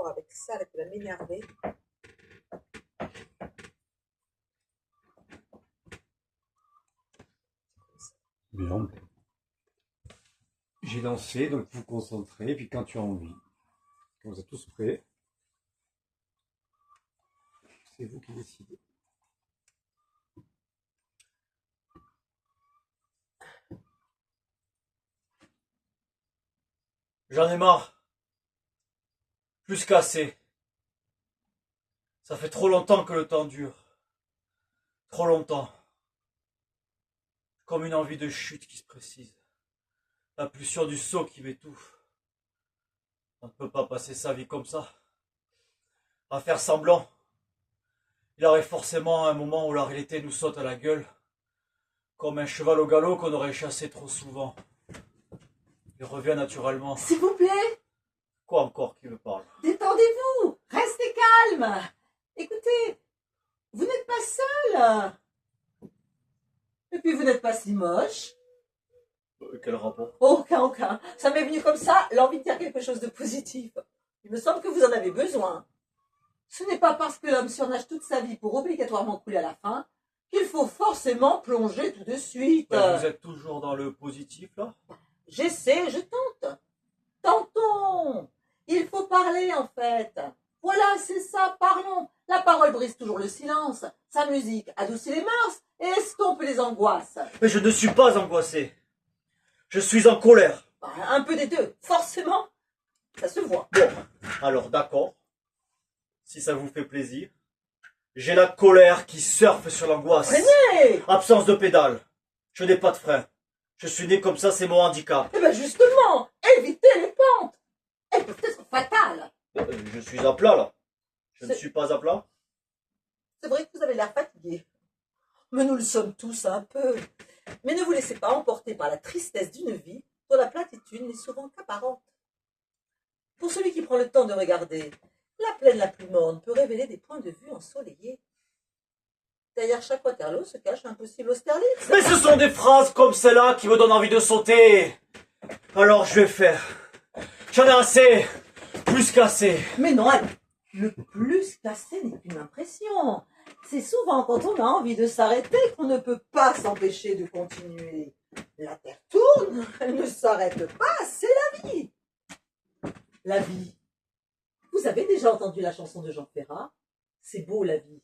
rapport avec ça là, qui va m'énerver. Bien. J'ai lancé, donc vous concentrez, puis quand tu as envie, quand vous êtes tous prêts, c'est vous qui décidez. J'en ai marre. Plus qu'assez. Ça fait trop longtemps que le temps dure. Trop longtemps. Comme une envie de chute qui se précise. La pulsion du saut qui m'étouffe. On ne peut pas passer sa vie comme ça. À faire semblant. Il y aurait forcément un moment où la réalité nous saute à la gueule. Comme un cheval au galop qu'on aurait chassé trop souvent. Il revient naturellement. S'il vous plaît, Quoi encore qui me parle? détendez-vous, restez calme. Écoutez, vous n'êtes pas seul. Et puis vous n'êtes pas si moche. Quel rapport? Aucun. Ça m'est venu comme ça, l'envie de dire quelque chose de positif. Il me semble que vous en avez besoin. Ce n'est pas parce que l'homme surnage toute sa vie pour obligatoirement couler à la fin qu'il faut forcément plonger tout de suite. Vous êtes toujours dans le positif là? J'essaie, je tente. Tentons. Il faut parler en fait. Voilà, c'est ça, parlons. La parole brise toujours le silence. Sa musique adoucit les mœurs et estompe les angoisses. Mais je ne suis pas angoissé. Je suis en colère. Un peu des deux, forcément. Ça se voit. Bon, alors d'accord. Si ça vous fait plaisir. J'ai la colère qui surfe sur l'angoisse. Freinez. Absence de pédale. Je n'ai pas de frein. Je suis né comme ça, c'est mon handicap. Eh bien justement, évitez les pentes. Elles peuvent être fatales. Je suis à plat là. Je ne C'est- suis pas à plat. C'est vrai que vous avez l'air fatigué. Mais nous le sommes tous un peu. Mais ne vous laissez pas emporter par la tristesse d'une vie dont la platitude n'est souvent qu'apparente. Pour celui qui prend le temps de regarder, la plaine la plus morne peut révéler des points de vue ensoleillés. Derrière chaque Waterloo se cache un possible Austerlitz. Mais ce sont des phrases comme celle-là qui me donnent envie de sauter. Alors je vais faire. J'en ai assez. Plus qu'assez. Mais non, le plus cassé n'est qu'une impression. C'est souvent quand on a envie de s'arrêter qu'on ne peut pas s'empêcher de continuer. La Terre tourne, elle ne s'arrête pas, c'est la vie. La vie. Vous avez déjà entendu la chanson de Jean Ferrat? C'est beau la vie.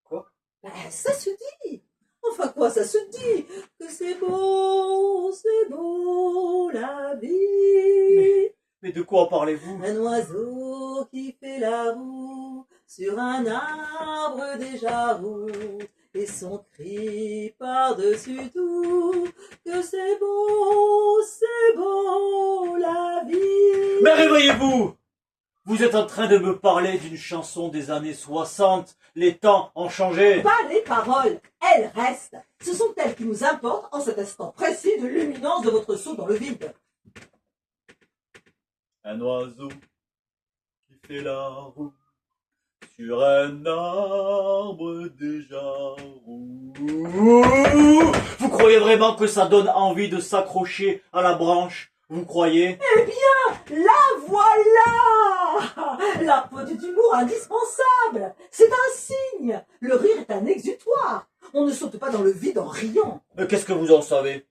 Quoi? Ben, ça se dit. Enfin quoi, ça se dit que c'est beau la vie. Mais de quoi parlez-vous? Un oiseau qui fait la roue sur un arbre déjà roux et son cri par-dessus tout que c'est beau la vie. Mais réveillez-vous! Vous êtes en train de me parler d'une chanson des années 60. Les temps ont changé. Pas les paroles, elles restent. Ce sont elles qui nous importent en cet instant précis de l'imminence de votre saut dans le vide. Un oiseau qui fait la roue sur un arbre déjà roux. Vous croyez vraiment que ça donne envie de s'accrocher à la branche? Vous croyez? Eh bien, la voilà! La petite humour indispensable. C'est un signe. Le rire est un exutoire. On ne saute pas dans le vide en riant. Mais qu'est-ce que vous en savez?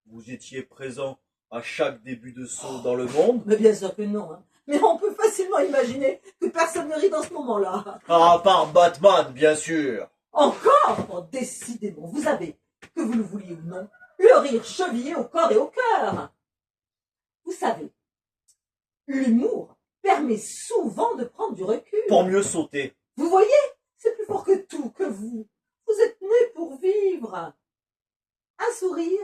Vous étiez présent à chaque début de saut dans le monde? Mais bien sûr que non. Hein. Mais on peut facilement imaginer que personne ne rit dans ce moment-là. À part Batman, bien sûr. Encore? Oh, décidément, vous avez, que vous le vouliez ou non, le rire chevillé au corps et au cœur. Vous savez, l'humour permet souvent de prendre du recul. Pour mieux sauter. Vous voyez, c'est plus fort que tout, que vous. Vous êtes né pour vivre. Un sourire,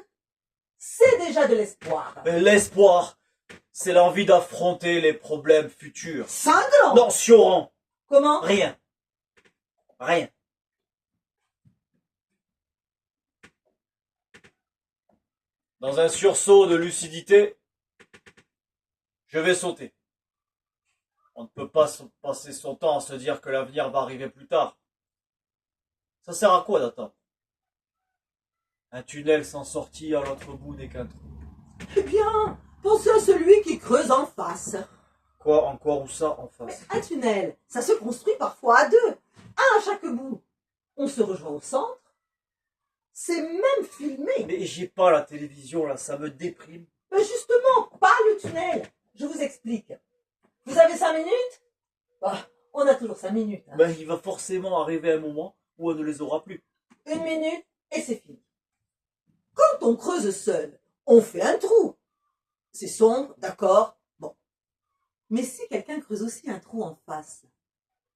c'est déjà de l'espoir. L'espoir, c'est l'envie d'affronter les problèmes futurs. Cinglant. Non, Sioran. Comment? Rien. Rien. Dans un sursaut de lucidité, je vais sauter. On ne peut pas passer son temps à se dire que l'avenir va arriver plus tard. Ça sert à quoi d'attendre? Un tunnel sans sortie à l'autre bout n'est qu'un trou. Eh bien, pensez à celui qui creuse en face. Quoi, encore ou ça en Mais face? un tunnel, ça se construit parfois à deux, un à chaque bout. On se rejoint au centre. C'est même filmé. Mais j'ai pas la télévision là, ça me déprime. Mais justement, pas le tunnel. Je vous explique. Vous avez 5 minutes? Bah, on a toujours 5 minutes. Hein. Ben, il va forcément arriver un moment où on ne les aura plus. 1 minute et c'est fini. Quand on creuse seul, on fait un trou. C'est sombre, d'accord, bon. Mais si quelqu'un creuse aussi un trou en face,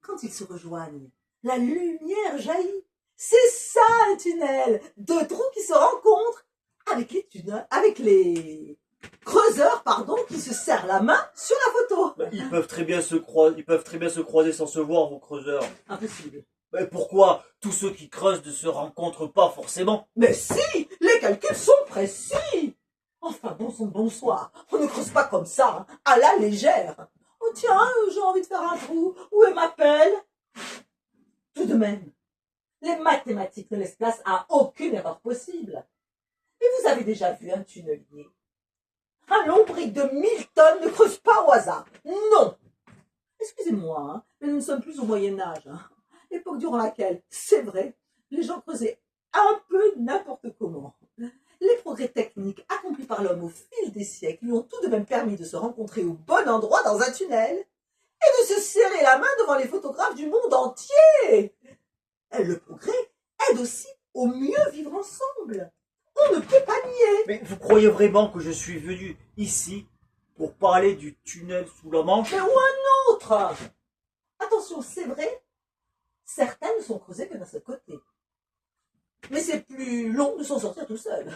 quand ils se rejoignent, la lumière jaillit. C'est ça un tunnel. Deux trous qui se rencontrent avec les creuseurs, pardon, qui se serrent la main sur la photo. Ben, ils peuvent très bien se croiser sans se voir, vos creuseurs. Impossible. Mais pourquoi tous ceux qui creusent ne se rencontrent pas forcément? Mais si, les calculs sont précis. Enfin, bon sang de bonsoir, on ne creuse pas comme ça, hein, à la légère. Oh tiens, j'ai envie de faire un trou, où est ma pelle? Tout de même, les mathématiques ne laissent place à aucune erreur possible. Et vous avez déjà vu un tunnelier? Un lombric de 1000 tonnes ne creuse pas au hasard. Non. Excusez-moi, hein, mais nous ne sommes plus au Moyen-Âge. Hein. L'époque durant laquelle, c'est vrai, les gens creusaient un peu n'importe comment. Les progrès techniques accomplis par l'homme au fil des siècles lui ont tout de même permis de se rencontrer au bon endroit dans un tunnel et de se serrer la main devant les photographes du monde entier. Et le progrès aide aussi au mieux vivre ensemble. On ne peut pas nier. Mais vous croyez vraiment que je suis venu ici pour parler du tunnel sous la Manche? Mais où un autre? Attention, c'est vrai, certains ne sont creusés que d'un seul côté. Mais c'est plus long de s'en sortir tout seul.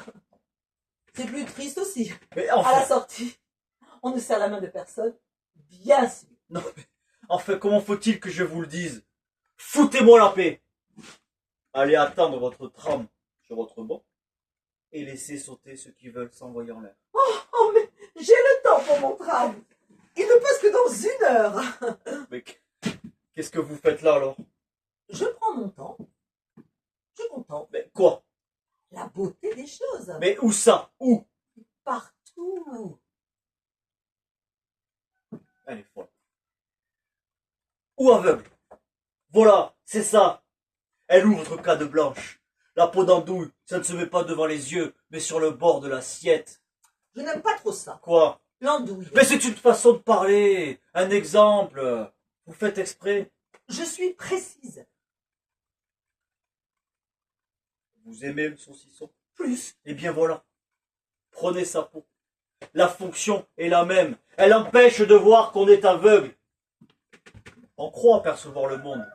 C'est plus triste aussi. Mais À la enfin, sortie, on ne serre la main de personne, bien sûr. non, mais enfin, comment faut-il que je vous le dise? Foutez-moi la paix! Allez attendre votre tram sur votre banc et laissez sauter ceux qui veulent s'envoyer en l'air. Oh, mais j'ai le temps pour mon tram. Il ne passe que dans 1 heure. Mais qu'est-ce que vous faites là alors? Je prends mon temps. Je contemple Mais quoi? la beauté des choses. Mais où ça? Où? Partout. Elle est folle. Ou aveugle. Voilà, c'est ça. Elle ouvre votre canne blanche. La peau d'andouille, ça ne se met pas devant les yeux, mais sur le bord de l'assiette. Je n'aime pas trop ça. Quoi? L'andouille. Mais c'est une façon de parler. Un exemple. Vous faites exprès. Je suis précise. Vous aimez le saucisson? Plus. Eh bien voilà. Prenez sa peau. La fonction est la même. Elle empêche de voir qu'on est aveugle. On croit percevoir le monde.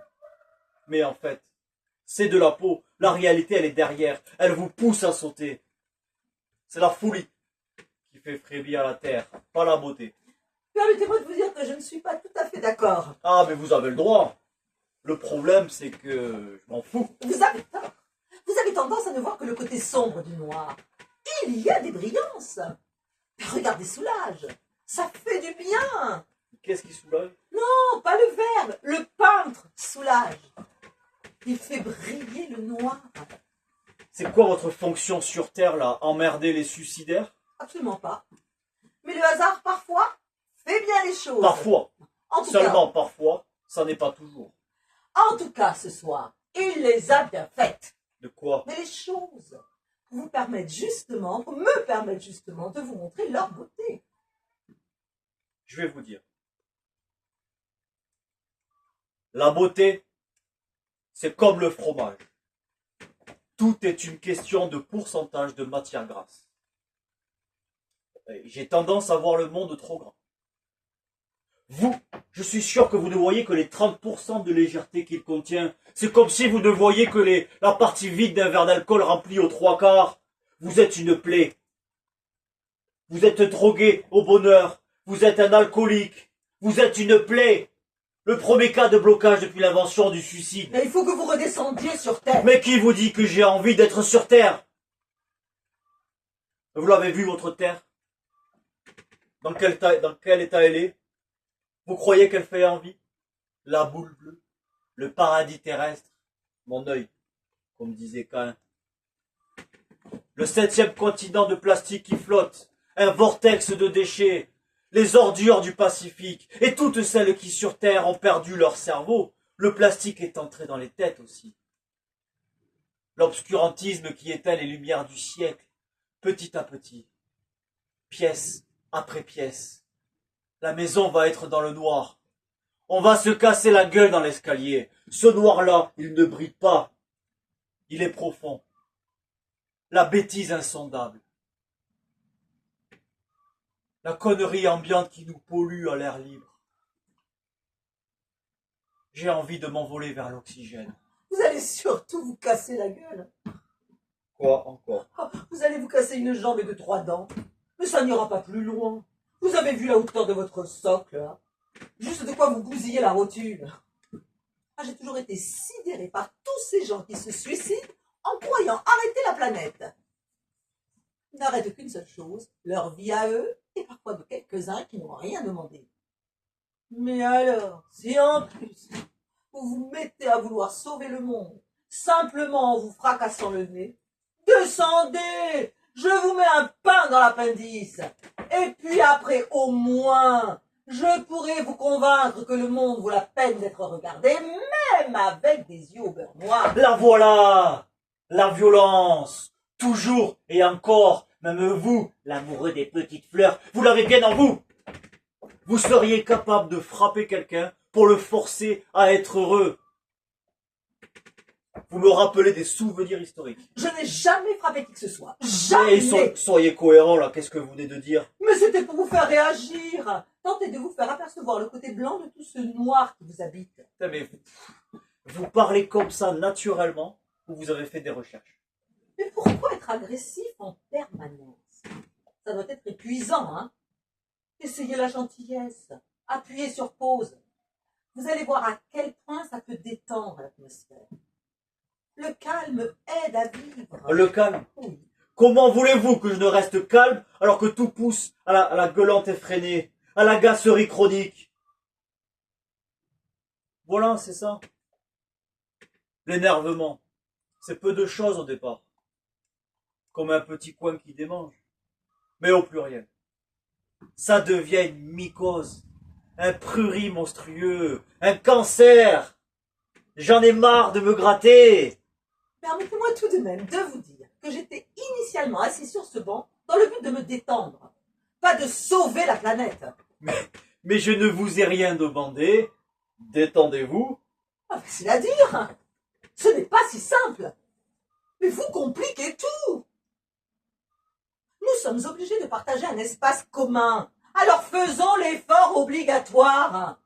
Mais en fait, c'est de la peau. La réalité, elle est derrière. Elle vous pousse à sauter. C'est la folie qui fait frémir la terre, pas la beauté. Permettez-moi de vous dire que je ne suis pas tout à fait d'accord. Ah, mais vous avez le droit. Le problème, c'est que je m'en fous. Vous avez tort. Vous avez tendance à ne voir que le côté sombre du noir. Il y a des brillances. Regardez Soulage. Ça fait du bien. Qu'est-ce qui soulage? Non, pas le verbe. Le peintre Soulage. Il fait briller le noir. C'est quoi votre fonction sur Terre, là? Emmerder les suicidaires? Absolument pas. Mais le hasard, parfois, fait bien les choses. Parfois. En tout Seulement parfois. Ça n'est pas toujours. En tout cas, ce soir, il les a bien faites. De quoi? Mais les choses pour me permettre justement de vous montrer leur beauté. Je vais vous dire. La beauté, c'est comme le fromage. Tout est une question de pourcentage de matière grasse. J'ai tendance à voir le monde trop grand. Vous, je suis sûr que vous ne voyez que les 30% de légèreté qu'il contient. C'est comme si vous ne voyiez que la partie vide d'un verre d'alcool rempli aux 3/4. Vous êtes une plaie. Vous êtes drogué au bonheur. Vous êtes un alcoolique. Vous êtes une plaie. Le premier cas de blocage depuis l'invention du suicide. Mais il faut que vous redescendiez sur Terre. Mais qui vous dit que j'ai envie d'être sur Terre? Vous l'avez vu, votre Terre? Dans quel état elle est? Vous croyez qu'elle fait envie? La boule bleue, le paradis terrestre, mon œil, comme disait Cain. Le 7e continent de plastique qui flotte, un vortex de déchets, les ordures du Pacifique et toutes celles qui sur Terre ont perdu leur cerveau, le plastique est entré dans les têtes aussi. L'obscurantisme qui éteint les lumières du siècle, petit à petit, pièce après pièce. La maison va être dans le noir. On va se casser la gueule dans l'escalier. Ce noir-là, il ne brille pas. Il est profond. La bêtise insondable. La connerie ambiante qui nous pollue à l'air libre. J'ai envie de m'envoler vers l'oxygène. Vous allez surtout vous casser la gueule. Quoi encore? Vous allez vous casser une jambe et 2-3 dents. Mais ça n'ira pas plus loin. Vous avez vu la hauteur de votre socle, hein? Juste de quoi vous bousillez la rotule. J'ai toujours été sidérée par tous ces gens qui se suicident en croyant arrêter la planète. Ils n'arrêtent qu'une seule chose, leur vie à eux, et parfois de quelques-uns qui n'ont rien demandé. Mais alors, si en plus, vous vous mettez à vouloir sauver le monde, simplement en vous fracassant le nez, descendez, je vous mets un pain dans l'appendice. Et puis après, au moins, je pourrai vous convaincre que le monde vaut la peine d'être regardé, même avec des yeux au beurre noir. La voilà! La violence! Toujours et encore, même vous, l'amoureux des petites fleurs, vous l'avez bien en vous! Vous seriez capable de frapper quelqu'un pour le forcer à être heureux. Vous me rappelez des souvenirs historiques. Je n'ai jamais frappé qui que ce soit. Jamais. Soyez cohérents là, qu'est-ce que vous venez de dire? Mais c'était pour vous faire réagir. Tentez de vous faire apercevoir le côté blanc de tout ce noir qui vous habite. Mais vous parlez comme ça naturellement ou vous avez fait des recherches? Mais pourquoi être agressif en permanence? Ça doit être épuisant, hein? Essayez la gentillesse. Appuyez sur pause. Vous allez voir à quel point ça peut détendre l'atmosphère. Le calme aide à vivre. Le calme? Oui. Comment voulez-vous que je ne reste calme alors que tout pousse à la gueulante effrénée, à la gasserie chronique? Voilà, c'est ça. L'énervement, c'est peu de choses au départ. Comme un petit coin qui démange. Mais au pluriel. Ça devient une mycose, un prurit monstrueux, un cancer. J'en ai marre de me gratter. Permettez-moi tout de même de vous dire que j'étais initialement assis sur ce banc dans le but de me détendre, pas de sauver la planète. Mais je ne vous ai rien demandé. Détendez-vous. Facile à dire. Ce n'est pas si simple. Mais vous compliquez tout. Nous sommes obligés de partager un espace commun. Alors faisons l'effort obligatoire.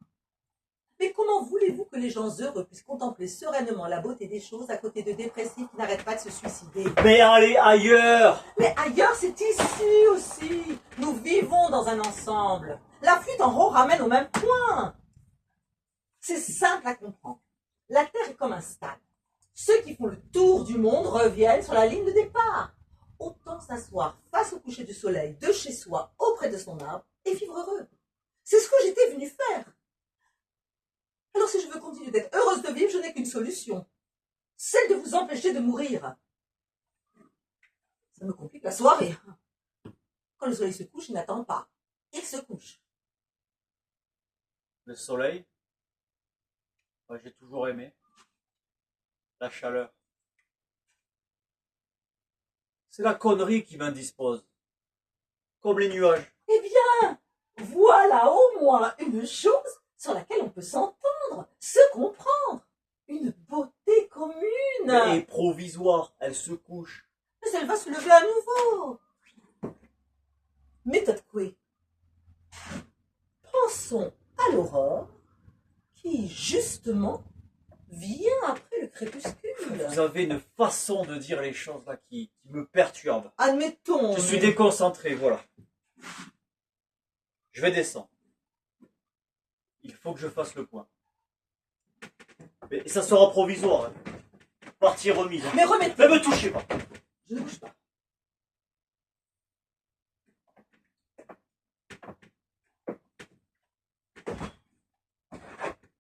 Mais comment voulez-vous que les gens heureux puissent contempler sereinement la beauté des choses à côté de dépressifs qui n'arrêtent pas de se suicider? Mais allez ailleurs. Mais ailleurs, c'est ici aussi. Nous vivons dans un ensemble. La fuite en rond ramène au même point. C'est simple à comprendre. La Terre est comme un stade. Ceux qui font le tour du monde reviennent sur la ligne de départ. Autant s'asseoir face au coucher du soleil de chez soi, auprès de son arbre, et vivre heureux. C'est ce que j'étais venue faire. Alors si je veux continuer d'être heureuse de vivre, je n'ai qu'une solution. Celle de vous empêcher de mourir. Ça me complique la soirée. Quand le soleil se couche, il n'attend pas. Il se couche. Le soleil, ouais, j'ai toujours aimé. La chaleur. C'est la connerie qui m'indispose. Comme les nuages. Eh bien, voilà au moins une chose sur laquelle on peut s'entendre, se comprendre. Une beauté commune. Et provisoire, elle se couche. Mais elle va se lever à nouveau. Méthode Coué. Pensons à l'aurore qui, justement, vient après le crépuscule. Vous avez une façon de dire les choses là qui me perturbe. Admettons. Je suis déconcentré, voilà. Je vais descendre. Il faut que je fasse le point. Mais ça sera provisoire. Hein. Partie remise. Hein. Mais remettez. Ne me touchez pas. Je ne bouge pas.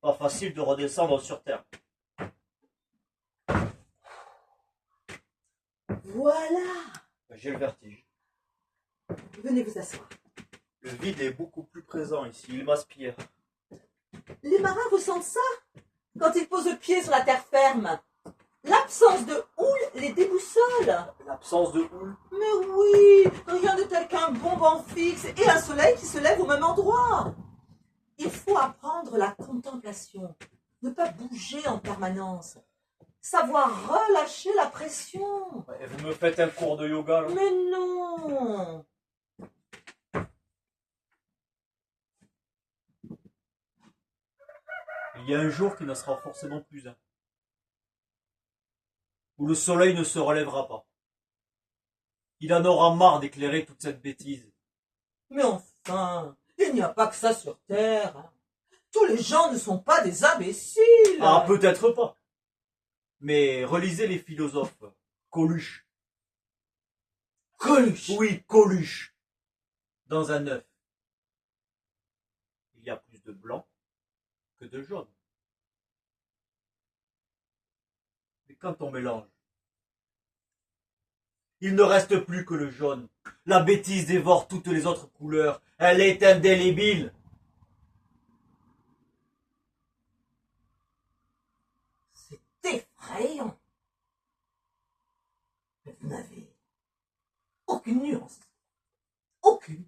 Pas facile de redescendre sur Terre. Voilà. J'ai le vertige. Venez vous asseoir. Le vide est beaucoup plus présent ici, il m'aspire. Les marins ressentent ça quand ils posent le pied sur la terre ferme. L'absence de houle les déboussole. L'absence de houle. Mais oui, rien de tel qu'un bon vent fixe et un soleil qui se lève au même endroit. Il faut apprendre la contemplation, ne pas bouger en permanence, savoir relâcher la pression. Ouais, vous me faites un cours de yoga, là. Mais non. Il y a un jour qui ne sera forcément plus un. Où le soleil ne se relèvera pas. Il en aura marre d'éclairer toute cette bêtise. Mais enfin, il n'y a pas que ça sur Terre. Tous les gens ne sont pas des imbéciles. Ah, peut-être pas. Mais relisez les philosophes. Coluche. Coluche. Oui, Coluche. Dans un œuf, il y a plus de blanc que de jaune. Mais quand on mélange, il ne reste plus que le jaune. La bêtise dévore toutes les autres couleurs. Elle est indélébile. C'est effrayant. Mais vous n'avez aucune nuance. Aucune.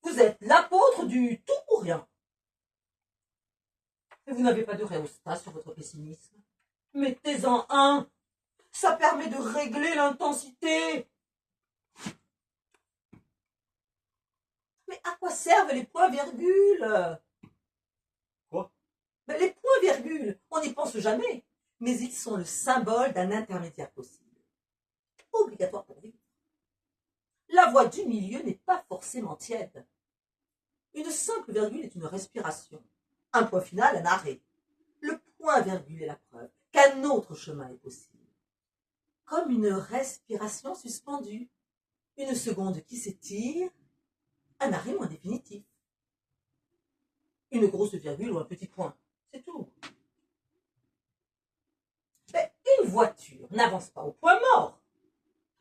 Vous êtes l'apôtre du tout ou rien. Et vous n'avez pas de réostat sur votre pessimisme. Mettez-en un. Ça permet de régler l'intensité. Mais à quoi servent les points-virgules? Quoi? Ben, les points-virgules, on n'y pense jamais. Mais ils sont le symbole d'un intermédiaire possible. Obligatoire pour vivre. La voie du milieu n'est pas forcément tiède. Une simple virgule est une respiration. Un point final, un arrêt. Le point-virgule est la preuve qu'un autre chemin est possible. Comme une respiration suspendue. Une seconde qui s'étire, un arrêt moins définitif. Une grosse virgule ou un petit point, c'est tout. Mais une voiture n'avance pas au point mort.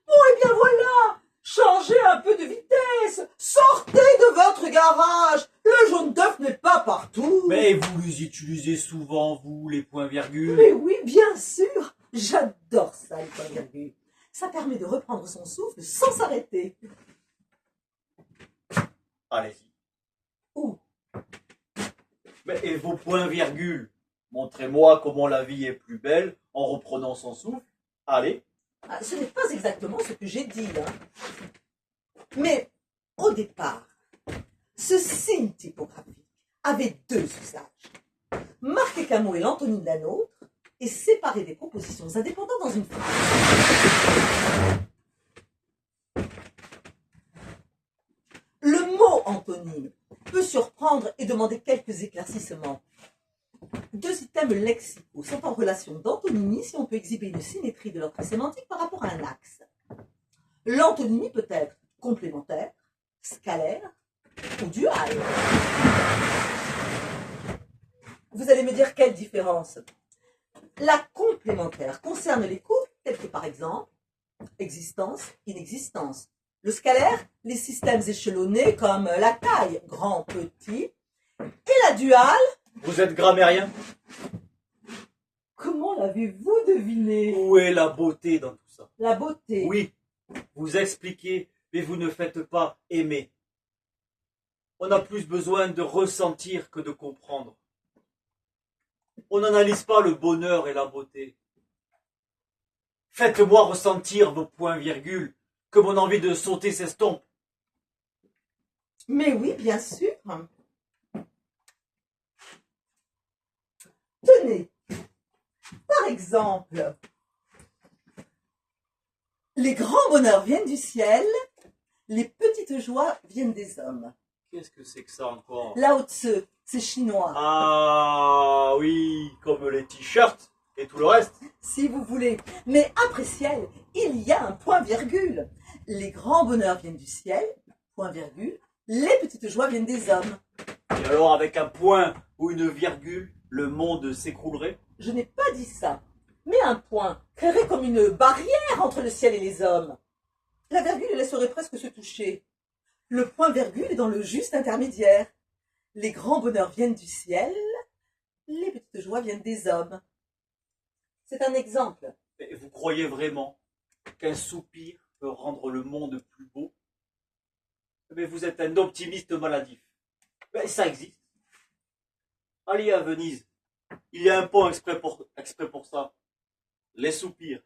Bon, eh bien voilà, changez un peu de vitesse, sortez de votre garage, le jaune d'œuf n'est pas partout. Mais vous les utilisez souvent, vous, les points-virgules. Mais oui, bien sûr, j'adore ça, les points-virgules. Ça permet de reprendre son souffle sans s'arrêter. Allez-y. Où? Mais et vos points-virgules? Montrez-moi comment la vie est plus belle en reprenant son souffle. Allez. Ah, ce n'est pas exactement ce que j'ai dit, hein. Mais au départ, ce signe typographique avait deux usages. Marquer qu'un mot est l'antonyme d'un autre et séparer des propositions indépendantes dans une phrase. Le mot antonyme peut surprendre et demander quelques éclaircissements. Deux items lexicaux sont en relation d'antonymie si on peut exhiber une symétrie de leur sémantique par rapport à un axe. L'antonymie peut être complémentaire, scalaire ou duale. Vous allez me dire quelle différence? La complémentaire concerne les couples tels que par exemple existence, inexistence. Le scalaire, les systèmes échelonnés comme la taille, grand, petit. Et la duale. Vous êtes grammairien? Comment l'avez-vous deviné? Où est la beauté dans tout ça? La beauté. Oui, vous expliquez, mais vous ne faites pas aimer. On a plus besoin de ressentir que de comprendre. On n'analyse pas le bonheur et la beauté. Faites-moi ressentir vos points-virgules, que mon envie de sauter s'estompe. Mais oui, bien sûr. Tenez, par exemple, les grands bonheurs viennent du ciel, les petites joies viennent des hommes. Qu'est-ce que c'est que ça encore? Lao Tzu, c'est chinois. Ah oui, comme les t-shirts et tout le reste. Si vous voulez. Mais après ciel, il y a un point-virgule. Les grands bonheurs viennent du ciel, point-virgule. Les petites joies viennent des hommes. Et alors avec un point ou une virgule, le monde s'écroulerait? Je n'ai pas dit ça. Mais un point créerait comme une barrière entre le ciel et les hommes. La virgule laisserait presque se toucher. Le point-virgule est dans le juste intermédiaire. Les grands bonheurs viennent du ciel, les petites joies viennent des hommes. C'est un exemple. Mais vous croyez vraiment qu'un soupir peut rendre le monde plus beau? Mais vous êtes un optimiste maladif. Mais ça existe. Allez à Venise. Il y a un pont exprès pour ça. Les soupirs.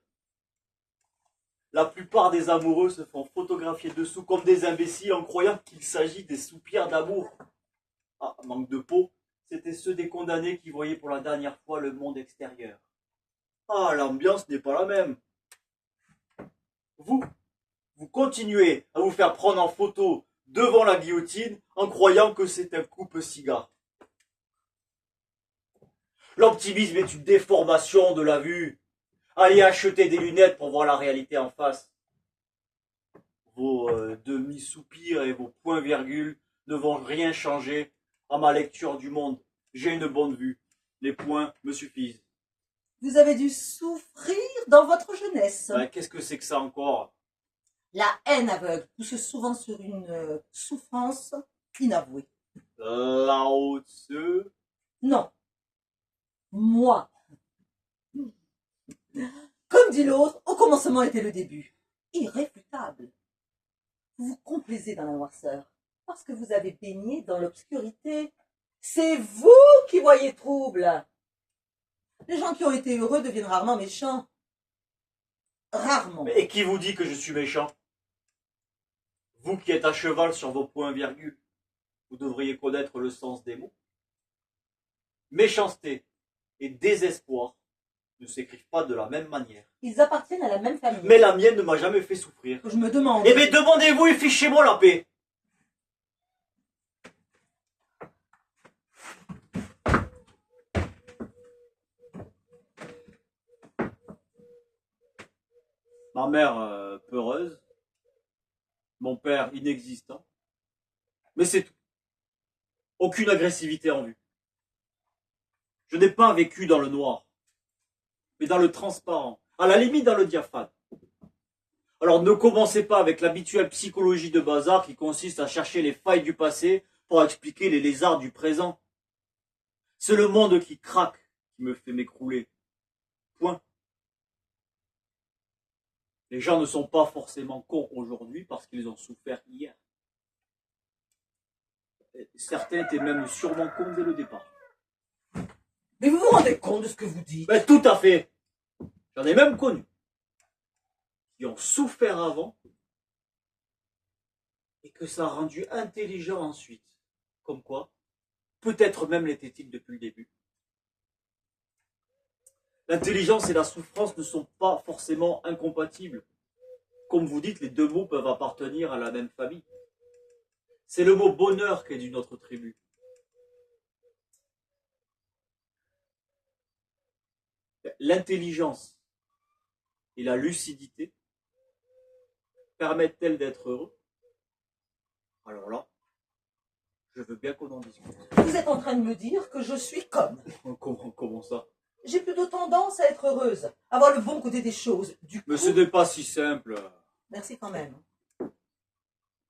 La plupart des amoureux se font photographier dessous comme des imbéciles en croyant qu'il s'agit des soupirs d'amour. Ah, manque de peau, c'était ceux des condamnés qui voyaient pour la dernière fois le monde extérieur. Ah, l'ambiance n'est pas la même. Vous continuez à vous faire prendre en photo devant la guillotine en croyant que c'est un coupe-cigare. L'optimisme est une déformation de la vue. Allez acheter des lunettes pour voir la réalité en face. Vos demi-soupirs et vos points-virgules ne vont rien changer à ma lecture du monde. J'ai une bonne vue. Les points me suffisent. Vous avez dû souffrir dans votre jeunesse. Ben, qu'est-ce que c'est que ça encore? La haine aveugle pousse souvent sur une souffrance inavouée. Lao Tzu. Non. Moi. Comme dit l'autre, au commencement était le début. Irréfutable. Vous vous complaisez dans la noirceur parce que vous avez baigné dans l'obscurité. C'est vous qui voyez trouble. Les gens qui ont été heureux deviennent rarement méchants. Rarement. Et qui vous dit que je suis méchant? Vous qui êtes à cheval sur vos points-virgules, vous devriez connaître le sens des mots. Méchanceté et désespoir ne s'écrivent pas de la même manière. Ils appartiennent à la même famille. Mais la mienne ne m'a jamais fait souffrir. Je me demande. Eh bien, demandez-vous et fichez-moi la paix. Ma mère peureuse, mon père inexistant, mais c'est tout. Aucune agressivité en vue. Je n'ai pas vécu dans le noir, mais dans le transparent, à la limite dans le diaphane. Alors ne commencez pas avec l'habituelle psychologie de bazar qui consiste à chercher les failles du passé pour expliquer les lézards du présent. C'est le monde qui craque qui me fait m'écrouler. Point. Les gens ne sont pas forcément cons aujourd'hui parce qu'ils ont souffert hier. Certains étaient même sûrement cons dès le départ. Mais vous vous rendez compte de ce que vous dites? Ben, tout à fait. J'en ai même connu. Qui ont souffert avant et que ça a rendu intelligent ensuite. Comme quoi, peut-être même l'était-il depuis le début. L'intelligence et la souffrance ne sont pas forcément incompatibles. Comme vous dites, les deux mots peuvent appartenir à la même famille. C'est le mot bonheur qui est d'une autre tribu. L'intelligence et la lucidité permettent-elles d'être heureux? Alors là, je veux bien qu'on en discute. Vous êtes en train de me dire que je suis comme. Comment ça? J'ai plutôt tendance à être heureuse, à voir le bon côté des choses. Du coup, Mais ce n'est pas si simple. merci quand même.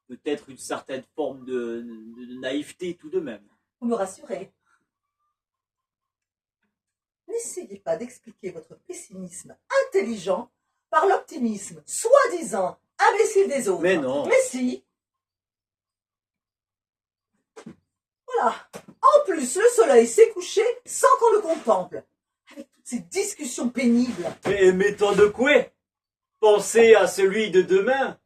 Peut-être une certaine forme de naïveté tout de même. Vous me rassurez. N'essayez pas d'expliquer votre pessimisme intelligent par l'optimisme soi-disant imbécile des autres. Mais non. Mais si. Voilà. En plus, le soleil s'est couché sans qu'on le contemple. Avec toutes ces discussions pénibles. Mais méthode quoi? Pensez à celui de demain.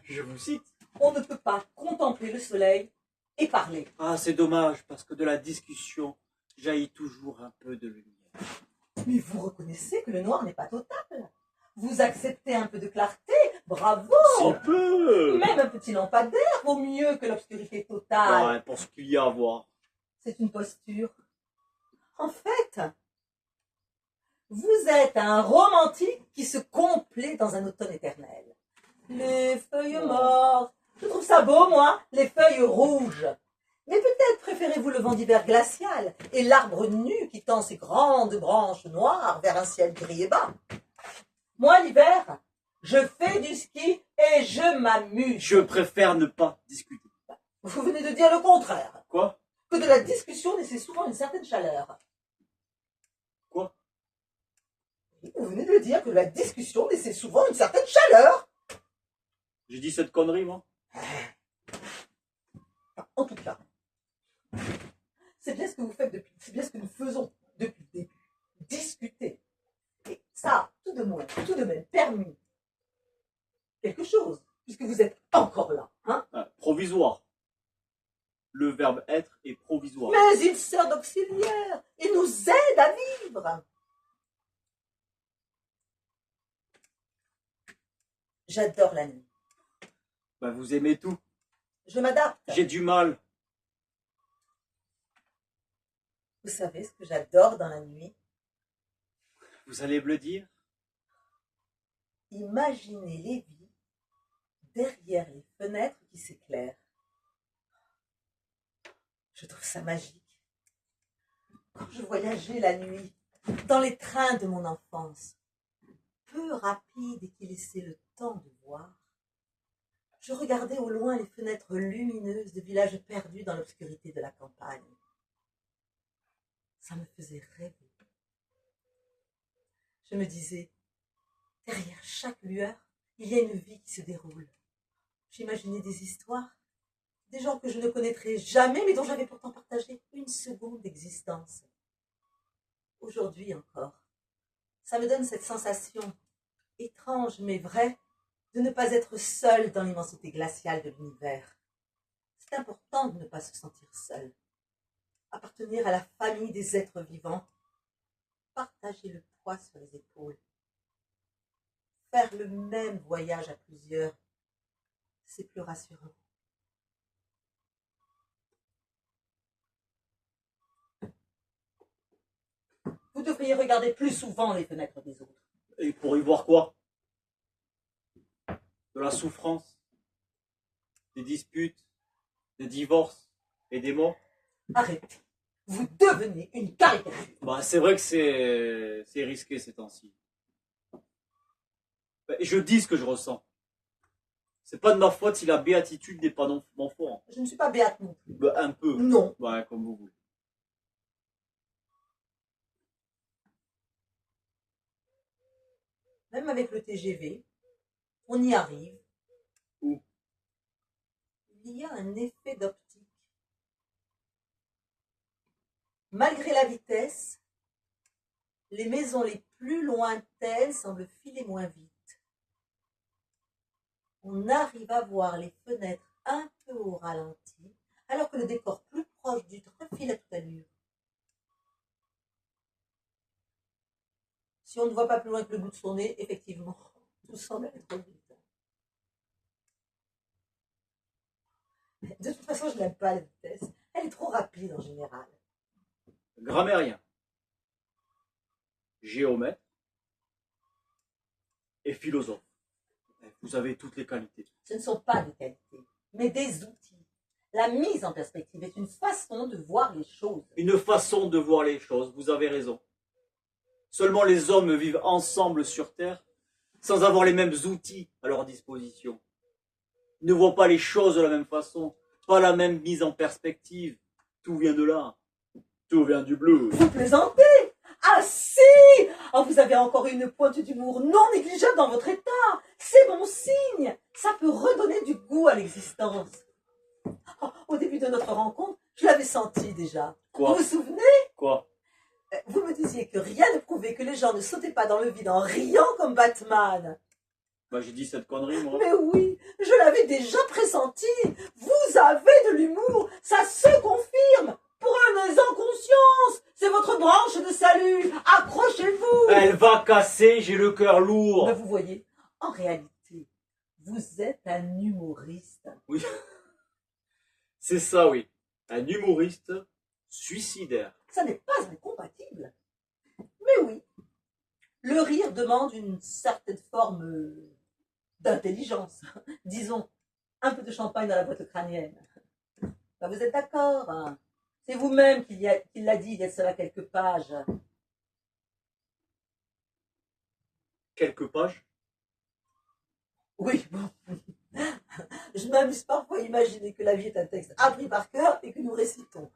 Je vous cite. On ne peut pas contempler le soleil et parler. Ah, c'est dommage, parce que de la discussion jaillit toujours un peu de lumière. Mais vous reconnaissez que le noir n'est pas total. Vous acceptez un peu de clarté, bravo. Si peu. Même un petit lampadaire vaut mieux que l'obscurité totale. Ouais, pour ce qu'il y a à voir. C'est une posture. En fait, vous êtes un romantique qui se complaît dans un automne éternel. Les feuilles mortes. Je trouve ça beau, moi, les feuilles rouges. Mais peut-être préférez-vous le vent d'hiver glacial et l'arbre nu qui tend ses grandes branches noires vers un ciel gris et bas. Moi, l'hiver, Je fais du ski et je m'amuse. Je préfère ne pas discuter. Vous venez de dire le contraire. Quoi? Que de la discussion nécessite souvent une certaine chaleur. Quoi? Vous venez de dire que la discussion nécessite souvent une certaine chaleur. J'ai dit cette connerie, moi? En tout cas, c'est bien ce que vous faites depuis, c'est bien ce que nous faisons depuis le début. Discuter. Et ça a tout de même permis quelque chose, puisque vous êtes encore là. Hein? Provisoire. Le verbe être est provisoire. Mais il sert d'auxiliaire. Il nous aide à vivre. J'adore la nuit. Vous aimez tout. Je m'adapte. J'ai du mal. Vous savez ce que j'adore dans la nuit? Vous allez me le dire? Imaginez les vies derrière les fenêtres qui s'éclairent. Je trouve ça magique. Quand je voyageais la nuit, dans les trains de mon enfance, peu rapides et qui laissaient le temps de voir, je regardais au loin les fenêtres lumineuses de villages perdus dans l'obscurité de la campagne. Ça me faisait rêver. Je me disais, derrière chaque lueur, il y a une vie qui se déroule. J'imaginais des histoires, des gens que je ne connaîtrais jamais, mais dont j'avais pourtant partagé une seconde d'existence. Aujourd'hui encore, ça me donne cette sensation, étrange mais vraie, de ne pas être seul dans l'immensité glaciale de l'univers. C'est important de ne pas se sentir seul. Appartenir à la famille des êtres vivants, partager le poids sur les épaules, faire le même voyage à plusieurs, c'est plus rassurant. Vous devriez regarder plus souvent les fenêtres des autres. Et pour y voir quoi? De la souffrance, des disputes, des divorces et des morts? Arrêtez. Vous devenez une caricature. C'est vrai que c'est risqué ces temps-ci. Je dis ce que je ressens. C'est pas de ma faute si la béatitude n'est pas mon fort. Je ne suis pas béate non plus. Un peu. Non. Comme vous voulez. Même avec le TGV, on y arrive. Où? Il y a un effet d'optique. Malgré la vitesse, les maisons les plus lointaines semblent filer moins vite. On arrive à voir les fenêtres un peu au ralenti, alors que le décor plus proche du train file à toute allure. Si on ne voit pas plus loin que le bout de son nez, effectivement, tout semble aller trop vite. De toute façon, je n'aime pas la vitesse. Elle est trop rapide en général. Grammairien, géomètre et philosophe. Vous avez toutes les qualités. Ce ne sont pas des qualités, mais des outils. La mise en perspective est une façon de voir les choses. Une façon de voir les choses, vous avez raison. Seulement les hommes vivent ensemble sur Terre sans avoir les mêmes outils à leur disposition. Ils ne voient pas les choses de la même façon, pas la même mise en perspective. Tout vient de là. Tout vient du bleu. Vous plaisantez? Ah si! Oh, vous avez encore une pointe d'humour non négligeable dans votre état. C'est bon signe. Ça peut redonner du goût à l'existence. Oh, au début de notre rencontre, je l'avais senti déjà. Quoi? Vous vous souvenez? Quoi? Vous me disiez que rien ne prouvait que les gens ne sautaient pas dans le vide en riant comme Batman. J'ai dit cette connerie, moi. Mais oui, je l'avais déjà pressenti. Vous avez de l'humour, ça se confirme. Prenez en conscience, c'est votre branche de salut. Accrochez-vous. Elle va casser, j'ai le cœur lourd. Mais vous voyez, en réalité, vous êtes un humoriste. Oui, c'est ça, oui. Un humoriste suicidaire. Ça n'est pas incompatible. Mais oui, le rire demande une certaine forme d'intelligence. Disons, un peu de champagne dans la boîte crânienne. Vous êtes d'accord, hein? C'est vous-même qui l'a dit il y a cela quelques pages. Quelques pages? Oui, bon. Je m'amuse parfois à imaginer que la vie est un texte appris par cœur et que nous récitons.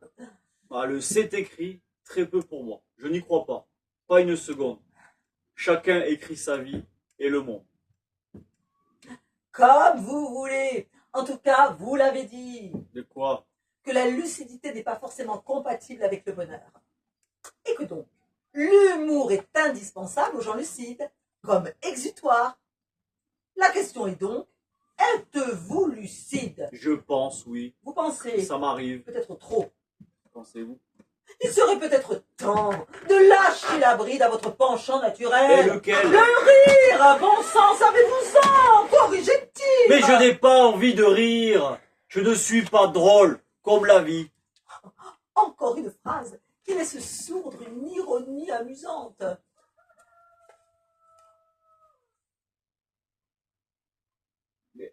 Ah, le c'est écrit, très peu pour moi. Je n'y crois pas. Pas une seconde. Chacun écrit sa vie et le monde. Comme vous voulez. En tout cas, vous l'avez dit. De quoi? Que la lucidité n'est pas forcément compatible avec le bonheur. Et que donc, l'humour est indispensable aux gens lucides, comme exutoire. La question est donc, êtes-vous lucide? Je pense, oui. Vous pensez? Ça m'arrive. Peut-être trop. Pensez-vous? Il serait peut-être temps de lâcher la bride à votre penchant Et naturel. lequel? Le rire, bon sang, savez-vous-en? Corrigez-t-il? Mais je n'ai pas envie de rire. Je ne suis pas drôle, comme la vie. Encore une phrase qui laisse sourdre une ironie amusante. Mais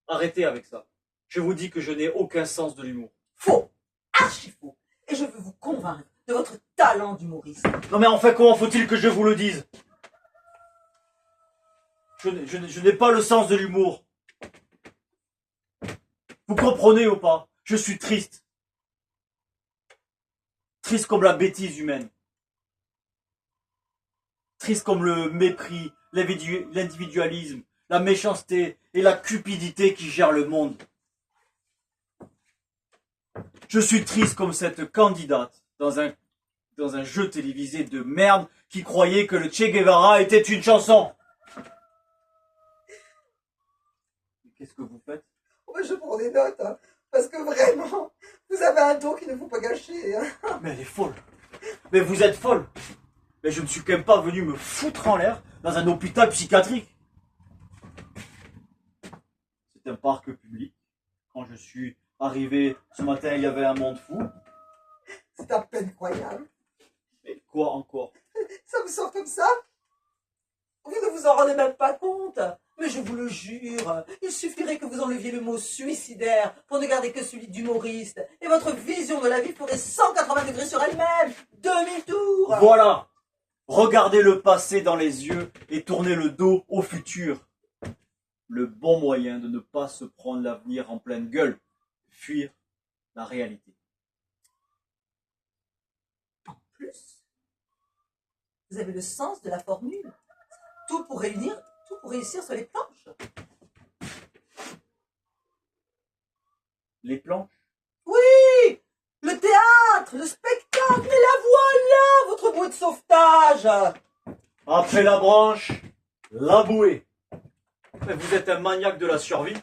arrêtez avec ça. Je vous dis que je n'ai aucun sens de l'humour. Faux, archi faux. Et je veux vous convaincre de votre talent d'humoriste. Non mais enfin, comment faut-il que je vous le dise? Je n'ai pas le sens de l'humour. Vous comprenez ou pas? Je suis triste. Triste comme la bêtise humaine. Triste comme le mépris, l'individualisme, la méchanceté et la cupidité qui gèrent le monde. Je suis triste comme cette candidate dans un jeu télévisé de merde qui croyait que le Che Guevara était une chanson. Qu'est-ce que vous faites? Je prends des notes, hein, parce que vraiment, vous avez un don qu'il ne faut pas gâcher. Hein. Mais elle est folle. Mais vous êtes folle. Mais je ne suis quand même pas venu me foutre en l'air dans un hôpital psychiatrique. C'est un parc public. Quand je suis arrivé ce matin, il y avait un monde fou. C'est à peine croyable. Mais quoi encore? Ça vous sort comme ça? Vous ne vous en rendez même pas compte. Mais je vous le jure, il suffirait que vous enleviez le mot suicidaire pour ne garder que celui d'humoriste. Et votre vision de la vie ferait 180 degrés sur elle-même. Demi-tour. Voilà. Regardez le passé dans les yeux et tournez le dos au futur. Le bon moyen de ne pas se prendre l'avenir en pleine gueule. Fuir la réalité. En plus, vous avez le sens de la formule. Tout pour réussir sur les planches. Les planches? Oui, le théâtre, le spectacle, mais la voilà, votre bouée de sauvetage. Après la branche, la bouée. Mais vous êtes un maniaque de la survie.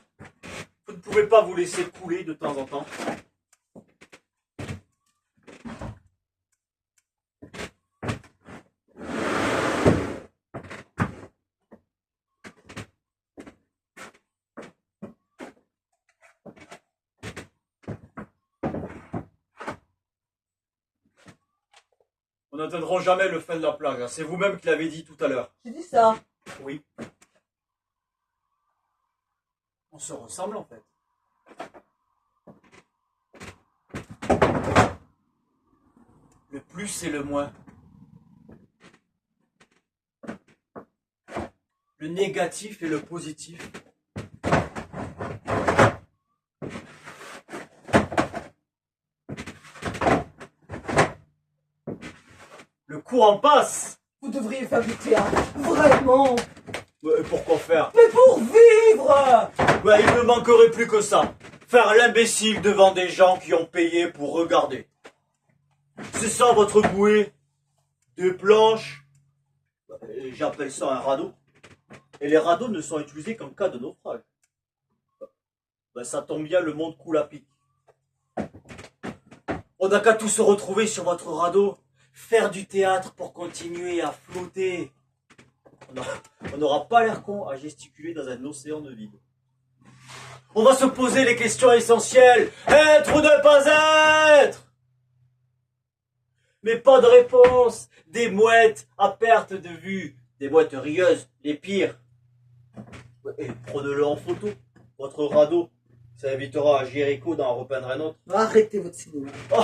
Vous ne pouvez pas vous laisser couler de temps en temps. On n'atteindra jamais le fin de la plage. C'est vous-même qui l'avez dit tout à l'heure. J'ai dit ça. Oui. On se ressemble en fait. Le plus et le moins. Le négatif et le positif. Le courant passe. Vous devriez faire du théâtre, vraiment. Et pourquoi faire? Mais pour vivre. Il ne manquerait plus que ça. Faire l'imbécile devant des gens qui ont payé pour regarder. C'est ça votre bouée? Deux planches. J'appelle ça un radeau. Et les radeaux ne sont utilisés qu'en cas de naufrage. Ça tombe bien, le monde coule à pic. On n'a qu'à tous se retrouver sur votre radeau. Faire du théâtre pour continuer à flotter. On n'aura pas l'air con à gesticuler dans un océan de vide. On va se poser les questions essentielles. Être ou ne pas être? Mais pas de réponse. Des mouettes à perte de vue. Des mouettes rieuses, les pires. Et prenez-le en photo. Votre radeau. Ça évitera à Jéricho d'en repeindre un autre. Arrêtez votre cinéma. Oh,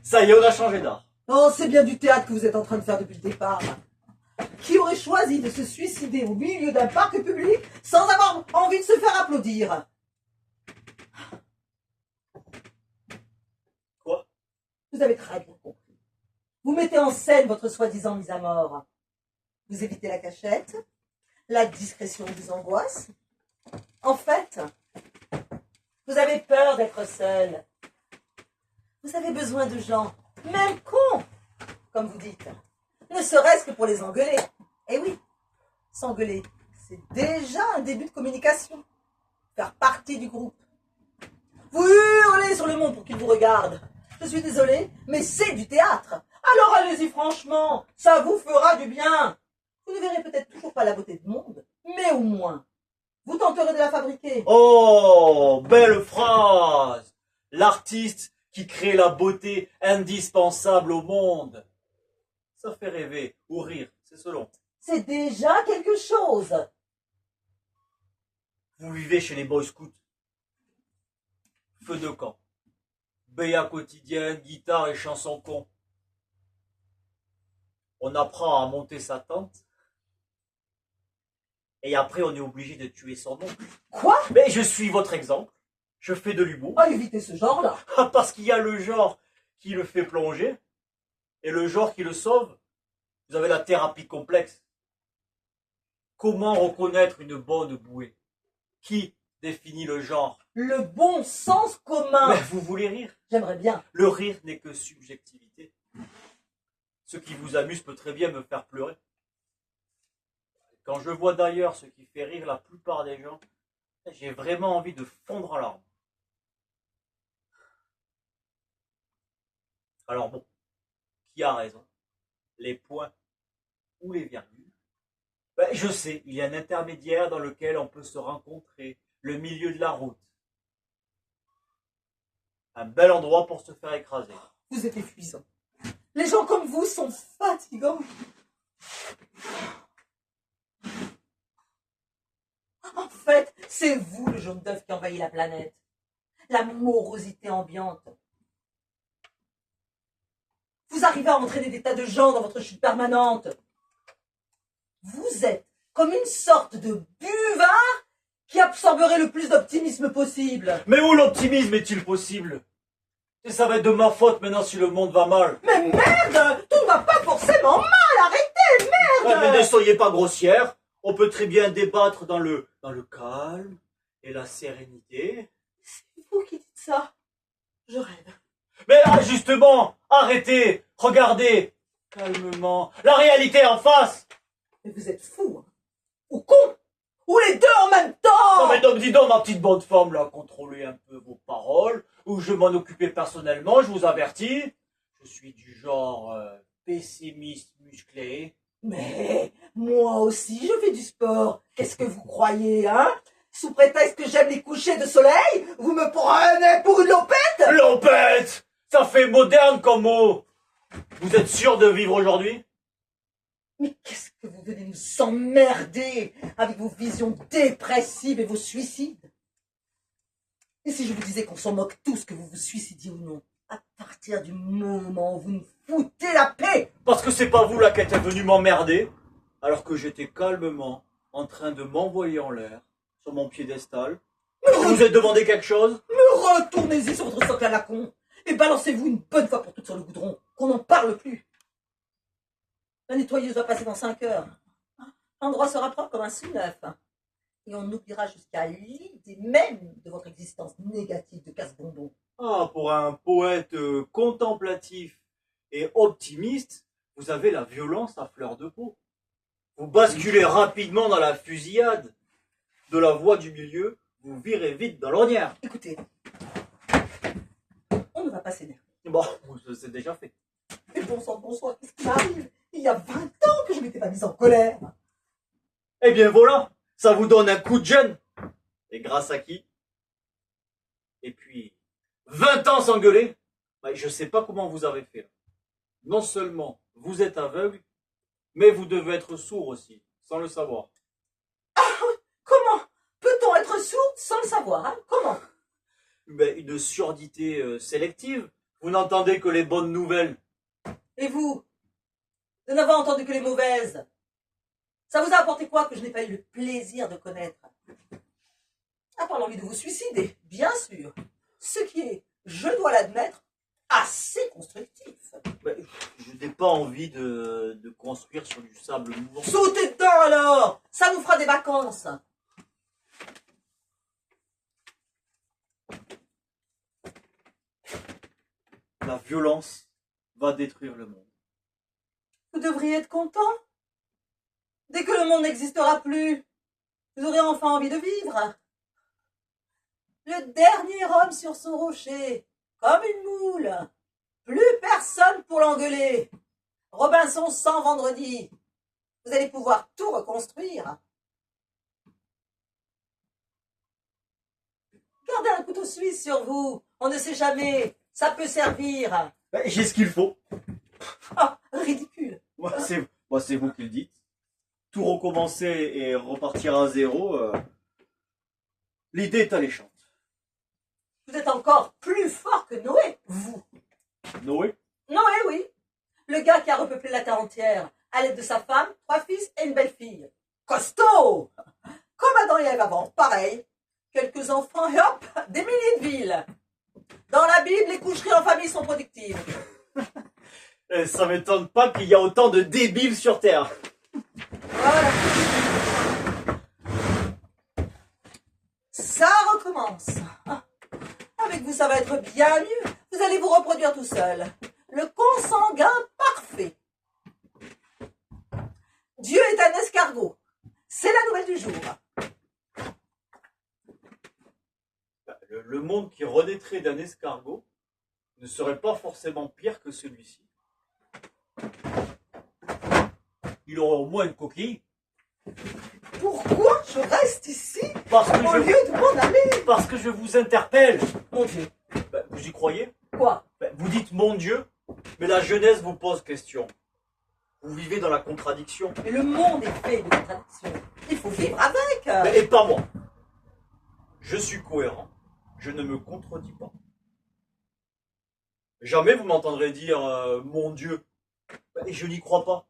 ça y est, on a changé d'art. Oh, c'est bien du théâtre que vous êtes en train de faire depuis le départ. Qui aurait choisi de se suicider au milieu d'un parc public sans avoir envie de se faire applaudir? Quoi? Vous avez très bien compris. Vous mettez en scène votre soi-disant mise à mort. Vous évitez la cachette, la discrétion vous angoisse. En fait, vous avez peur d'être seul. Vous avez besoin de gens, même cons, comme vous dites. Ne serait-ce que pour les engueuler. Eh oui, s'engueuler, c'est déjà un début de communication. Faire partie du groupe. Vous hurlez sur le monde pour qu'il vous regarde. Je suis désolée, mais c'est du théâtre. Alors allez-y franchement, ça vous fera du bien. Vous ne verrez peut-être toujours pas la beauté du monde, mais au moins, vous tenterez de la fabriquer. Oh, belle phrase! L'artiste qui crée la beauté indispensable au monde. Ça fait rêver ou rire, c'est selon. C'est déjà quelque chose. Vous vivez chez les Boy Scouts. Feu de camp. Béa quotidienne, guitare et chansons con. On apprend à monter sa tente. Et après, on est obligé de tuer son oncle. Quoi? Mais je suis votre exemple. Je fais de l'humour. Ah, évitez ce genre-là. Parce qu'il y a le genre qui le fait plonger et le genre qui le sauve. Vous avez la thérapie complexe. Comment reconnaître une bonne bouée? Qui définit le genre? Le bon sens commun. Mais vous voulez rire? J'aimerais bien. Le rire n'est que subjectivité. Ce qui vous amuse peut très bien me faire pleurer. Quand je vois d'ailleurs ce qui fait rire la plupart des gens, j'ai vraiment envie de fondre en larmes. Alors bon, qui a raison? Les points ou les virgules? Je sais, il y a un intermédiaire dans lequel on peut se rencontrer, le milieu de la route. Un bel endroit pour se faire écraser. Vous êtes épuisant. Les gens comme vous sont fatigants. En fait, c'est vous le jaune d'œuf qui envahit la planète. La morosité ambiante. Vous arrivez à entraîner des tas de gens dans votre chute permanente. Vous êtes comme une sorte de buvard qui absorberait le plus d'optimisme possible. Mais où l'optimisme est-il possible? Et ça va être de ma faute maintenant si le monde va mal. Mais merde! Tout ne va pas forcément mal! Arrêtez, merde! Mais ne soyez pas grossière. On peut très bien débattre dans le calme et la sérénité. C'est vous qui dites ça. Je rêve. Mais là, justement, arrêtez, regardez, calmement, la réalité en face. Mais vous êtes fou, hein? Ou con! Ou les deux en même temps! Non mais donc dis donc ma petite bonne femme là, contrôlez un peu vos paroles, ou je vais m'en occuper personnellement, je vous avertis. Je suis du genre pessimiste musclé. Mais moi aussi je fais du sport. Qu'est-ce que vous croyez, hein? Sous prétexte que j'aime les couchers de soleil, vous me prenez pour une lopette? Lopette! Ça fait moderne comme mot. Vous êtes sûr de vivre aujourd'hui? Mais qu'est-ce que vous venez nous emmerder avec vos visions dépressives et vos suicides? Et si je vous disais qu'on s'en moque tous, que vous vous suicidiez ou non, à partir du moment où vous nous foutez la paix? Parce que c'est pas vous là qui êtes venu m'emmerder, alors que j'étais calmement en train de m'envoyer en l'air sur mon piédestal. Je vous ai demandé quelque chose? Me retournez-y sur votre socle à la con et balancez-vous une bonne fois pour toutes sur le goudron, qu'on n'en parle plus. La nettoyeuse va passer dans 5 heures. L'endroit sera propre comme un sous neuf. Et on oubliera jusqu'à l'idée même de votre existence négative de casse-bonbon. Ah, pour un poète contemplatif et optimiste, vous avez la violence à fleur de peau. Vous basculez rapidement dans la fusillade. De la voie du milieu, vous virez vite dans l'ornière. Écoutez, on ne va pas s'énerver. Bon, c'est déjà fait. Mais bon sang de bonsoir, qu'est-ce qui m'arrive? Il y a 20 ans que je m'étais pas mise en colère. Eh bien voilà, ça vous donne un coup de jeune. Et grâce à qui? Et puis, 20 ans sans gueuler. Je sais pas comment vous avez fait. Non seulement vous êtes aveugle, mais vous devez être sourd aussi, sans le savoir. Comment peut-on être sourd sans le savoir, hein? Comment? Une surdité sélective. Vous n'entendez que les bonnes nouvelles. Et vous n'avez entendu que les mauvaises. Ça vous a apporté quoi que je n'ai pas eu le plaisir de connaître? À part l'envie de vous suicider, bien sûr. Ce qui est, je dois l'admettre, assez constructif. Je n'ai pas envie de construire sur du sable mouvant. Sautez dedans alors! Ça nous fera des vacances. La violence va détruire le monde. Vous devriez être content. Dès que le monde n'existera plus, vous aurez enfin envie de vivre. Le dernier homme sur son rocher, comme une moule. Plus personne pour l'engueuler. Robinson sans vendredi. Vous allez pouvoir tout reconstruire. Gardez un couteau suisse sur vous. On ne sait jamais. Ça peut servir. J'ai ce qu'il faut. Ah, ridicule. C'est vous qui le dites. Tout recommencer et repartir à zéro, l'idée est alléchante. Vous êtes encore plus fort que Noé, vous. Noé? Noé, oui. Le gars qui a repeuplé la terre entière, à l'aide de sa femme, 3 fils et une belle-fille. Costaud! Comme Adam et Ève avant, pareil. Quelques enfants et hop, des milliers de villes. Dans la Bible, les coucheries en famille sont productives. Ça m'étonne pas qu'il y a autant de débiles sur Terre. Voilà. Ça recommence. Avec vous, ça va être bien mieux. Vous allez vous reproduire tout seul. Le consanguin parfait. Dieu est un escargot. C'est la nouvelle du jour. Le monde qui renaîtrait d'un escargot ne serait pas forcément pire que celui-ci. Il aurait au moins une coquille. Pourquoi je reste ici Parce que au lieu de m'en aller? Parce que je vous interpelle. Mon Dieu. Vous y croyez? Quoi? Vous dites mon Dieu, mais la jeunesse vous pose question. Vous vivez dans la contradiction. Mais le monde est fait de contradictions. Il faut vivre avec. Et pas moi. Je suis cohérent. Je ne me contredis pas. Jamais vous m'entendrez dire mon Dieu. Et je n'y crois pas.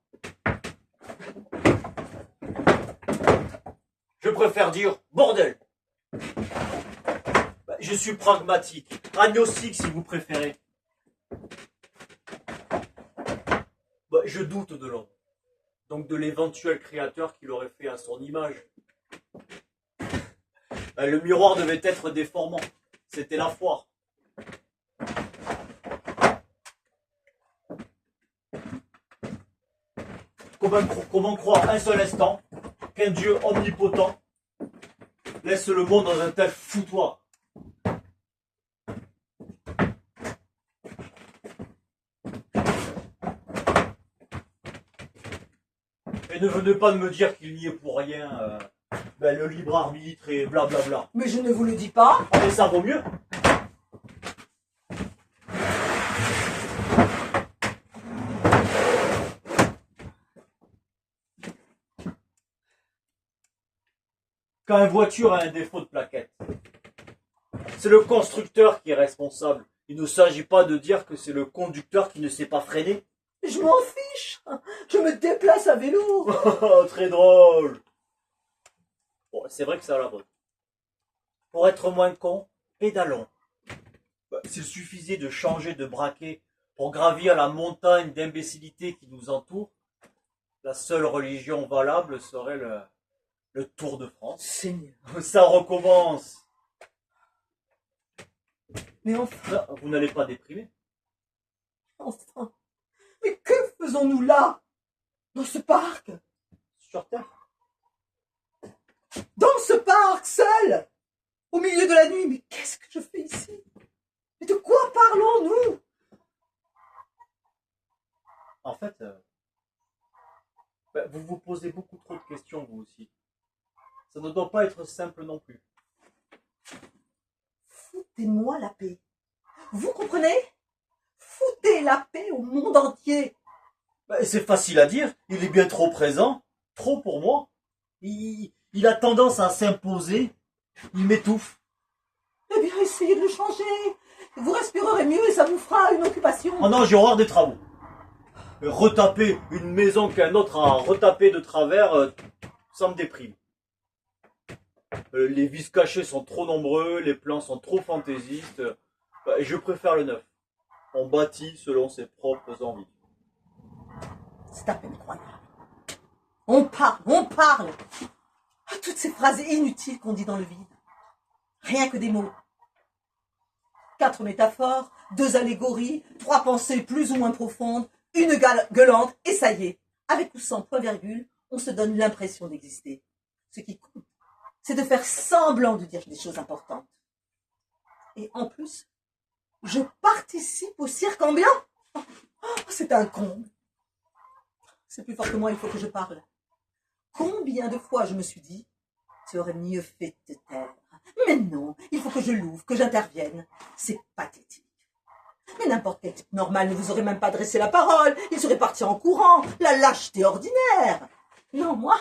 Je préfère dire bordel. Je suis pragmatique, agnostique si vous préférez. Je doute de l'homme, donc de l'éventuel créateur qui l'aurait fait à son image. Le miroir devait être déformant, c'était la foire. Comment croire un seul instant qu'un Dieu omnipotent laisse le monde dans un tel foutoir? Et ne venez pas de me dire qu'il n'y est pour rien le libre arbitre et blablabla. Mais je ne vous le dis pas. Mais ça vaut mieux. Quand une voiture a un défaut de plaquette, c'est le constructeur qui est responsable. Il ne s'agit pas de dire que c'est le conducteur qui ne sait pas freiner. Je m'en fiche. Je me déplace à vélo. Très drôle. Bon, c'est vrai que ça a la bonne. Pour être moins con, pédalons. S'il suffisait de changer de braquet pour gravir la montagne d'imbécilité qui nous entoure, la seule religion valable serait le Tour de France. Seigneur. Ça recommence. Mais enfin. Vous n'allez pas déprimer. Enfin. Mais que faisons-nous là? Dans ce parc? Sur Terre. Dans ce parc, seul? Au milieu de la nuit? Mais qu'est-ce que je fais ici? Mais de quoi parlons-nous? En fait, vous vous posez beaucoup trop de questions, vous aussi. Ça ne doit pas être simple non plus. Foutez-moi la paix. Vous comprenez? Foutez la paix au monde entier. C'est facile à dire. Il est bien trop présent. Trop pour moi. Il a tendance à s'imposer. Il m'étouffe. Eh bien, essayez de le changer. Vous respirerez mieux et ça vous fera une occupation. Oh non, j'ai horreur des travaux. Retaper une maison qu'un autre a retapée de travers, Ça me déprime. Les vices cachés sont trop nombreux, les plans sont trop fantaisistes. Et je préfère le neuf. On bâtit selon ses propres envies. C'est à peine croyable. On parle. Toutes ces phrases inutiles qu'on dit dans le vide. Rien que des mots. 4 métaphores, 2 allégories, 3 pensées plus ou moins profondes, une gueulante, et ça y est. Avec ou sans point-virgule, on se donne l'impression d'exister. Ce qui compte, c'est de faire semblant de dire des choses importantes. Et en plus, je participe au cirque ambiant. C'est un comble. C'est plus fort que moi, il faut que je parle. Combien de fois je me suis dit, tu aurais mieux fait de te taire. Mais non, il faut que je l'ouvre, que j'intervienne. C'est pathétique. Mais n'importe quel type normal ne vous aurait même pas dressé la parole. Il serait parti en courant. La lâcheté ordinaire. Non, moi,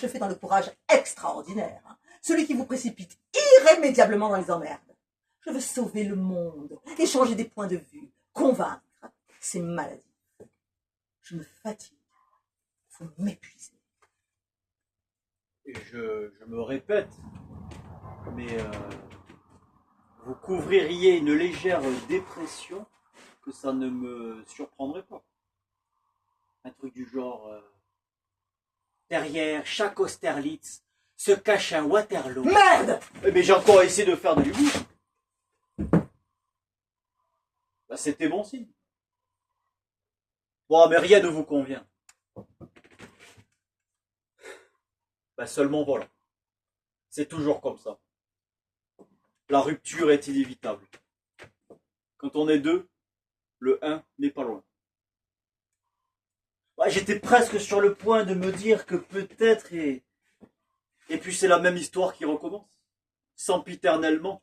je fais dans le courage extraordinaire. Celui qui vous précipite irrémédiablement dans les emmerdes. Je veux sauver le monde, échanger des points de vue, convaincre. C'est maladif. Je me fatigue. Vous m'épuisez. Et je me répète, mais vous couvririez une légère dépression que ça ne me surprendrait pas. Un truc du genre derrière chaque Austerlitz se cache un Waterloo. Merde! Mais j'ai encore essayé de faire de l'humour. Bah, c'était bon signe. Bon, mais rien ne vous convient. Bah, seulement voilà. C'est toujours comme ça. La rupture est inévitable. Quand on est deux, le 1 n'est pas loin. Ouais, j'étais presque sur le point de me dire que peut-être et puis c'est la même histoire qui recommence, sempiternellement.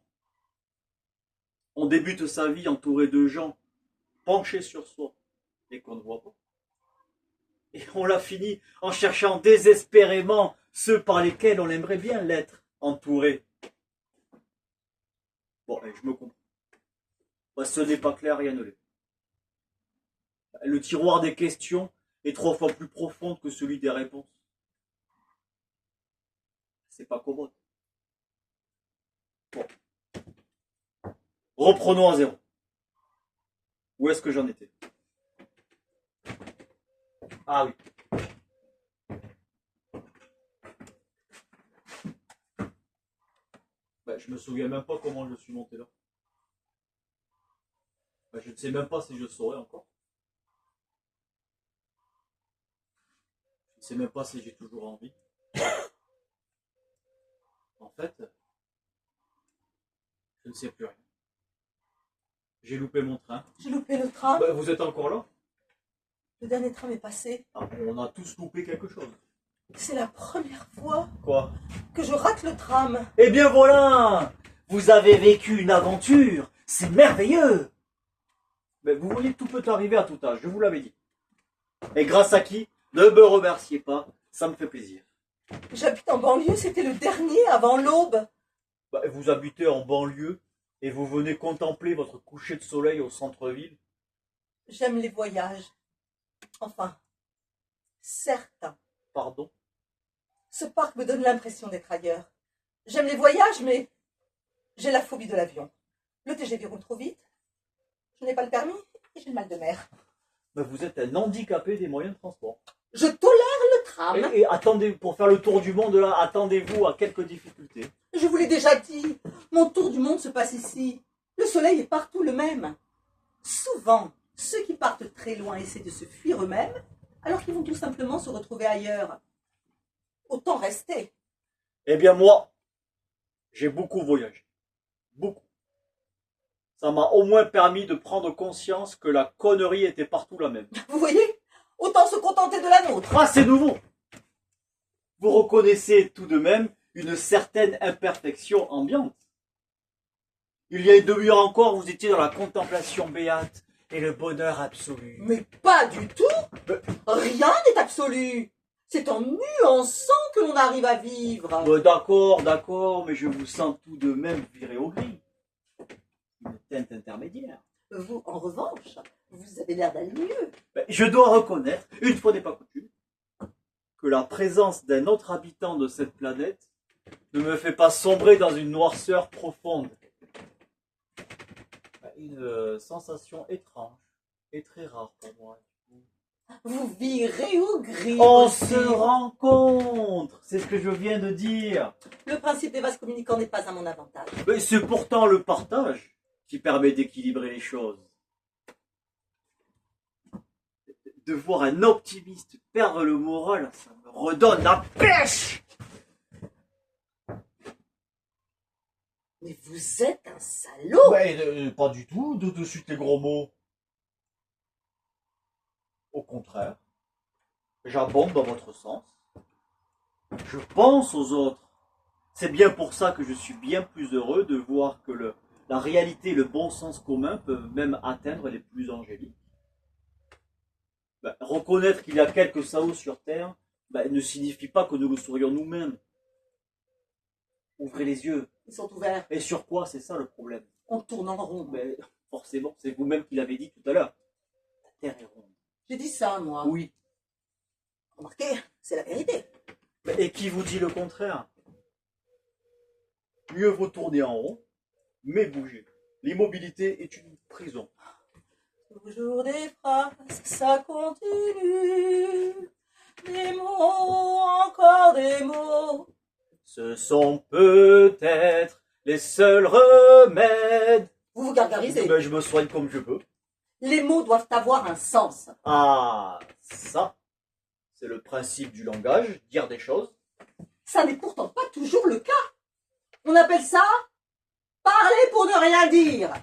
On débute sa vie entouré de gens penchés sur soi et qu'on ne voit pas. Et on l'a fini en cherchant désespérément ceux par lesquels on aimerait bien l'être entouré. Bon, et je me comprends. Bah, ce n'est pas clair, rien ne l'est. Le tiroir des questions est 3 fois plus profond que celui des réponses. C'est pas commode. Bon. Reprenons à zéro. Où est-ce que j'en étais? Ah oui. Ben, je me souviens même pas comment je suis monté là. Ben, je ne sais même pas si je saurais encore. Je ne sais même pas si j'ai toujours envie. En fait, je ne sais plus rien. J'ai loupé mon train. J'ai loupé le tram. Ben, vous êtes encore là? Le dernier tram est passé. Ah, on a tous loupé quelque chose. C'est la première fois Quoi? que je rate le tram. Eh bien voilà! Vous avez vécu une aventure! C'est merveilleux! Mais vous voyez, tout peut arriver à tout âge, je vous l'avais dit. Et grâce à qui? Ne me remerciez pas, ça me fait plaisir. J'habite en banlieue, c'était le dernier avant l'aube. Bah, vous habitez en banlieue et vous venez contempler votre coucher de soleil au centre-ville. J'aime les voyages. Enfin, certains. Pardon? Ce parc me donne l'impression d'être ailleurs. J'aime les voyages, mais j'ai la phobie de l'avion. Le TGV roule trop vite. Je n'ai pas le permis et j'ai le mal de mer. Mais vous êtes un handicapé des moyens de transport. Je tolère le tram. Et attendez, pour faire le tour du monde là, attendez-vous à quelques difficultés. Je vous l'ai déjà dit. Mon tour du monde se passe ici. Le soleil est partout le même. Souvent, ceux qui partent très loin essaient de se fuir eux-mêmes, alors qu'ils vont tout simplement se retrouver ailleurs. Autant rester. Eh bien moi, j'ai beaucoup voyagé. Beaucoup. Ça m'a au moins permis de prendre conscience que la connerie était partout la même. Vous voyez? Autant se contenter de la nôtre. Ah, c'est nouveau! Vous reconnaissez tout de même une certaine imperfection ambiante. Il y a une demi-heure encore, vous étiez dans la contemplation béate et le bonheur absolu. Mais pas du tout. Rien n'est absolu. C'est en nuançant que l'on arrive à vivre. D'accord, mais je vous sens tout de même viré au gris. Une teinte intermédiaire. Vous, en revanche, vous avez l'air d'aller mieux. Je dois reconnaître, une fois n'est pas coutume, que la présence d'un autre habitant de cette planète ne me fait pas sombrer dans une noirceur profonde. Une sensation étrange et très rare pour moi. Vous virez au gris. On aussi. se rencontre, c'est ce que je viens de dire. Le principe des vases communicants n'est pas à mon avantage. Mais c'est pourtant le partage qui permet d'équilibrer les choses. De voir un optimiste perdre le moral, ça me redonne la pêche. Mais vous êtes un salaud. Pas du tout, de suite les gros mots. Au contraire, j'abonde dans votre sens. Je pense aux autres. C'est bien pour ça que je suis bien plus heureux de voir que la réalité et le bon sens commun peuvent même atteindre les plus angéliques. Reconnaître qu'il y a quelques Sao sur Terre ne signifie pas que nous le soyons nous-mêmes. Ouvrez les yeux. Ils sont ouverts. Et sur quoi? C'est ça le problème. On tourne en rond. Forcément, c'est vous-même qui l'avez dit tout à l'heure. La Terre est ronde. J'ai dit ça, moi. Oui. Remarquez, c'est la vérité. Et qui vous dit le contraire? Mieux vaut tourner en rond, mais bouger. L'immobilité est une prison. Toujours des phrases, ça continue. Des mots, encore des mots. Ce sont peut-être les seuls remèdes. Vous vous gargarisez. Je me soigne comme je peux. Les mots doivent avoir un sens. Ah, ça, c'est le principe du langage, dire des choses. Ça n'est pourtant pas toujours le cas. On appelle ça parler pour ne rien dire.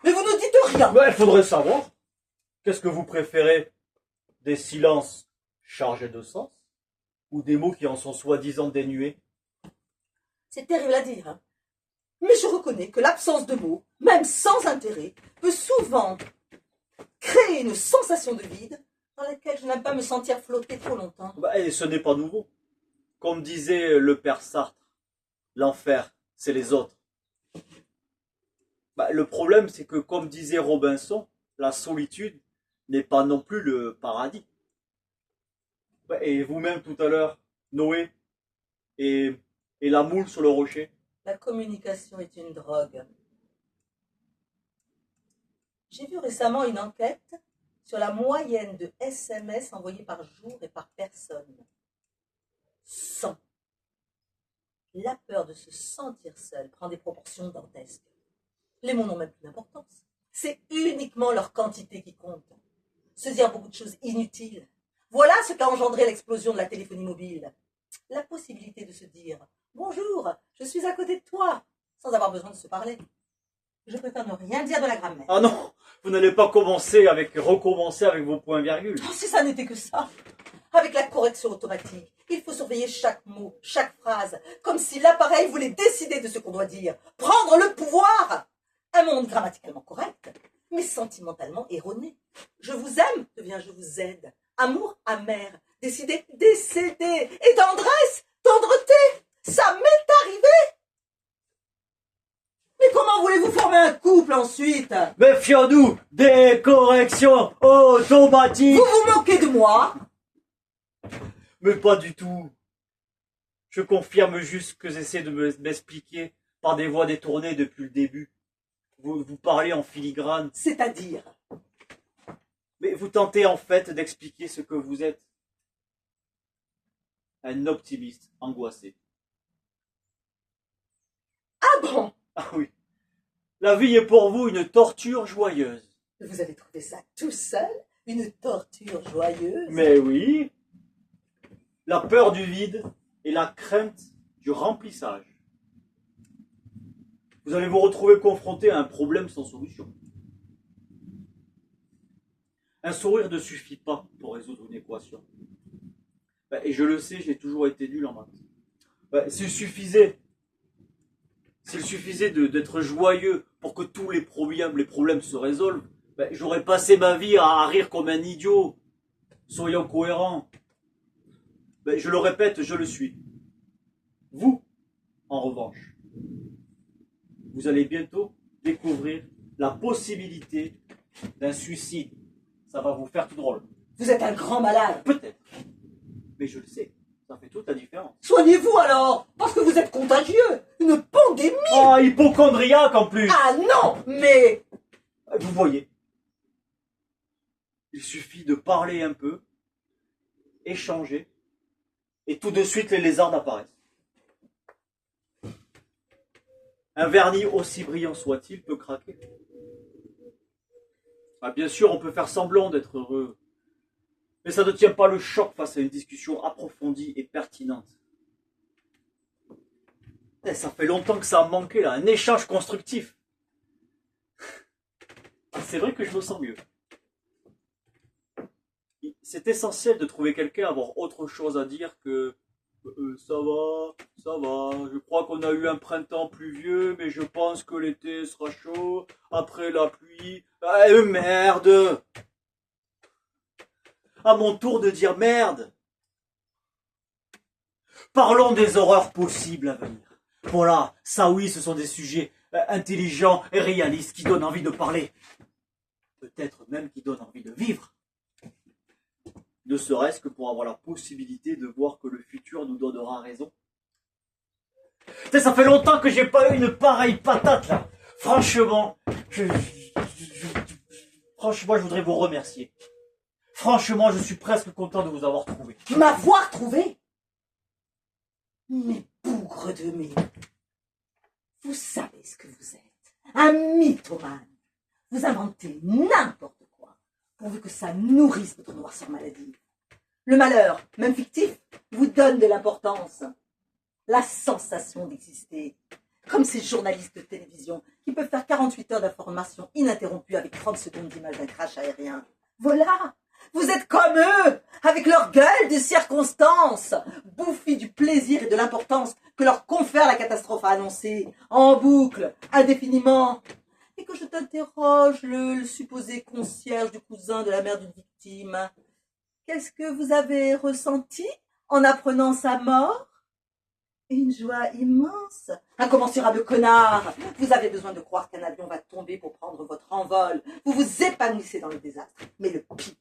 Mais vous ne dites rien. Il faudrait savoir. Qu'est-ce que vous préférez? Des silences chargés de sens? Ou des mots qui en sont soi-disant dénués? C'est terrible à dire. Mais je reconnais que l'absence de mots, même sans intérêt, peut souvent créer une sensation de vide dans laquelle je n'aime pas me sentir flotter trop longtemps. Et ce n'est pas nouveau. Comme disait le père Sartre, l'enfer, c'est les autres. Le problème, c'est que, comme disait Robinson, la solitude n'est pas non plus le paradis. Et vous-même tout à l'heure, Noé et la moule sur le rocher. La communication est une drogue. J'ai vu récemment une enquête sur la moyenne de SMS envoyés par jour et par personne. 100. La peur de se sentir seul prend des proportions dantesques. Les mots n'ont même plus d'importance. C'est uniquement leur quantité qui compte. Se dire beaucoup de choses inutiles. Voilà ce qu'a engendré l'explosion de la téléphonie mobile. La possibilité de se dire « Bonjour, je suis à côté de toi » sans avoir besoin de se parler. Je préfère ne rien dire de la grammaire. Ah non, vous n'allez pas recommencer avec vos points-virgules. Oh, si ça n'était que ça. Avec la correction automatique, il faut surveiller chaque mot, chaque phrase, comme si l'appareil voulait décider de ce qu'on doit dire, prendre le pouvoir. Un monde grammaticalement correct, mais sentimentalement erroné. Je vous aime devient je vous aide. Amour amer, décider, décéder. Et tendresse, tendreté, ça m'est arrivé. Mais comment voulez-vous former un couple ensuite? Méfions-nous des corrections automatiques. Vous vous moquez de moi? Mais pas du tout. Je confirme juste que j'essaie de m'expliquer par des voies détournées depuis le début. Vous parlez en filigrane. C'est-à-dire? Mais vous tentez en fait d'expliquer ce que vous êtes. Un optimiste angoissé. Ah bon? Ah oui. La vie est pour vous une torture joyeuse. Vous avez trouvé ça tout seul? Une torture joyeuse? Mais oui. La peur du vide et la crainte du remplissage. Vous allez vous retrouver confronté à un problème sans solution. Un sourire ne suffit pas pour résoudre une équation. Et je le sais, j'ai toujours été nul en maths. S'il suffisait d'être joyeux pour que tous les problèmes se résolvent, j'aurais passé ma vie à rire comme un idiot. Soyons cohérents. Je le répète, je le suis. Vous, en revanche, vous allez bientôt découvrir la possibilité d'un suicide. Ça va vous faire tout drôle. Vous êtes un grand malade. Peut-être. Mais je le sais. Ça fait toute la différence. Soignez-vous alors, parce que vous êtes contagieux. Une pandémie. Oh, hypochondriaque en plus. Ah non, mais... Vous voyez. Il suffit de parler un peu, échanger, et tout de suite les lézards apparaissent. Un vernis aussi brillant soit-il peut craquer. Bien sûr, on peut faire semblant d'être heureux, mais ça ne tient pas le choc face à une discussion approfondie et pertinente. Ça fait longtemps que ça a manqué là, un échange constructif. C'est vrai que je me sens mieux. C'est essentiel de trouver quelqu'un, avoir autre chose à dire que ça va, je crois qu'on a eu un printemps pluvieux, mais je pense que l'été sera chaud, après la pluie, merde! À mon tour de dire merde! Parlons des horreurs possibles à venir. Voilà, ça oui, ce sont des sujets intelligents et réalistes qui donnent envie de parler. Peut-être même qui donnent envie de vivre. Ne serait-ce que pour avoir la possibilité de voir que le futur nous donnera raison. Ça fait longtemps que j'ai pas eu une pareille patate là. Franchement, je voudrais vous remercier. Franchement, je suis presque content de vous avoir trouvé. M'avoir trouvé? Mais bougre de mine. Vous savez ce que vous êtes. Un mythomane. Vous inventez n'importe quoi, pourvu que ça nourrisse votre noirceur maladive. Le malheur, même fictif, vous donne de l'importance. La sensation d'exister. Comme ces journalistes de télévision qui peuvent faire 48 heures d'information ininterrompue avec 30 secondes d'image d'un crash aérien. Voilà. Vous êtes comme eux, avec leur gueule de circonstance, bouffis du plaisir et de l'importance que leur confère la catastrophe à annoncer, en boucle, indéfiniment. Et que je t'interroge, le supposé concierge du cousin de la mère d'une victime. Qu'est-ce que vous avez ressenti en apprenant sa mort? Une joie immense. Incommensurable connard. Vous avez besoin de croire qu'un avion va tomber pour prendre votre envol. Vous vous épanouissez dans le désastre. Mais le pire,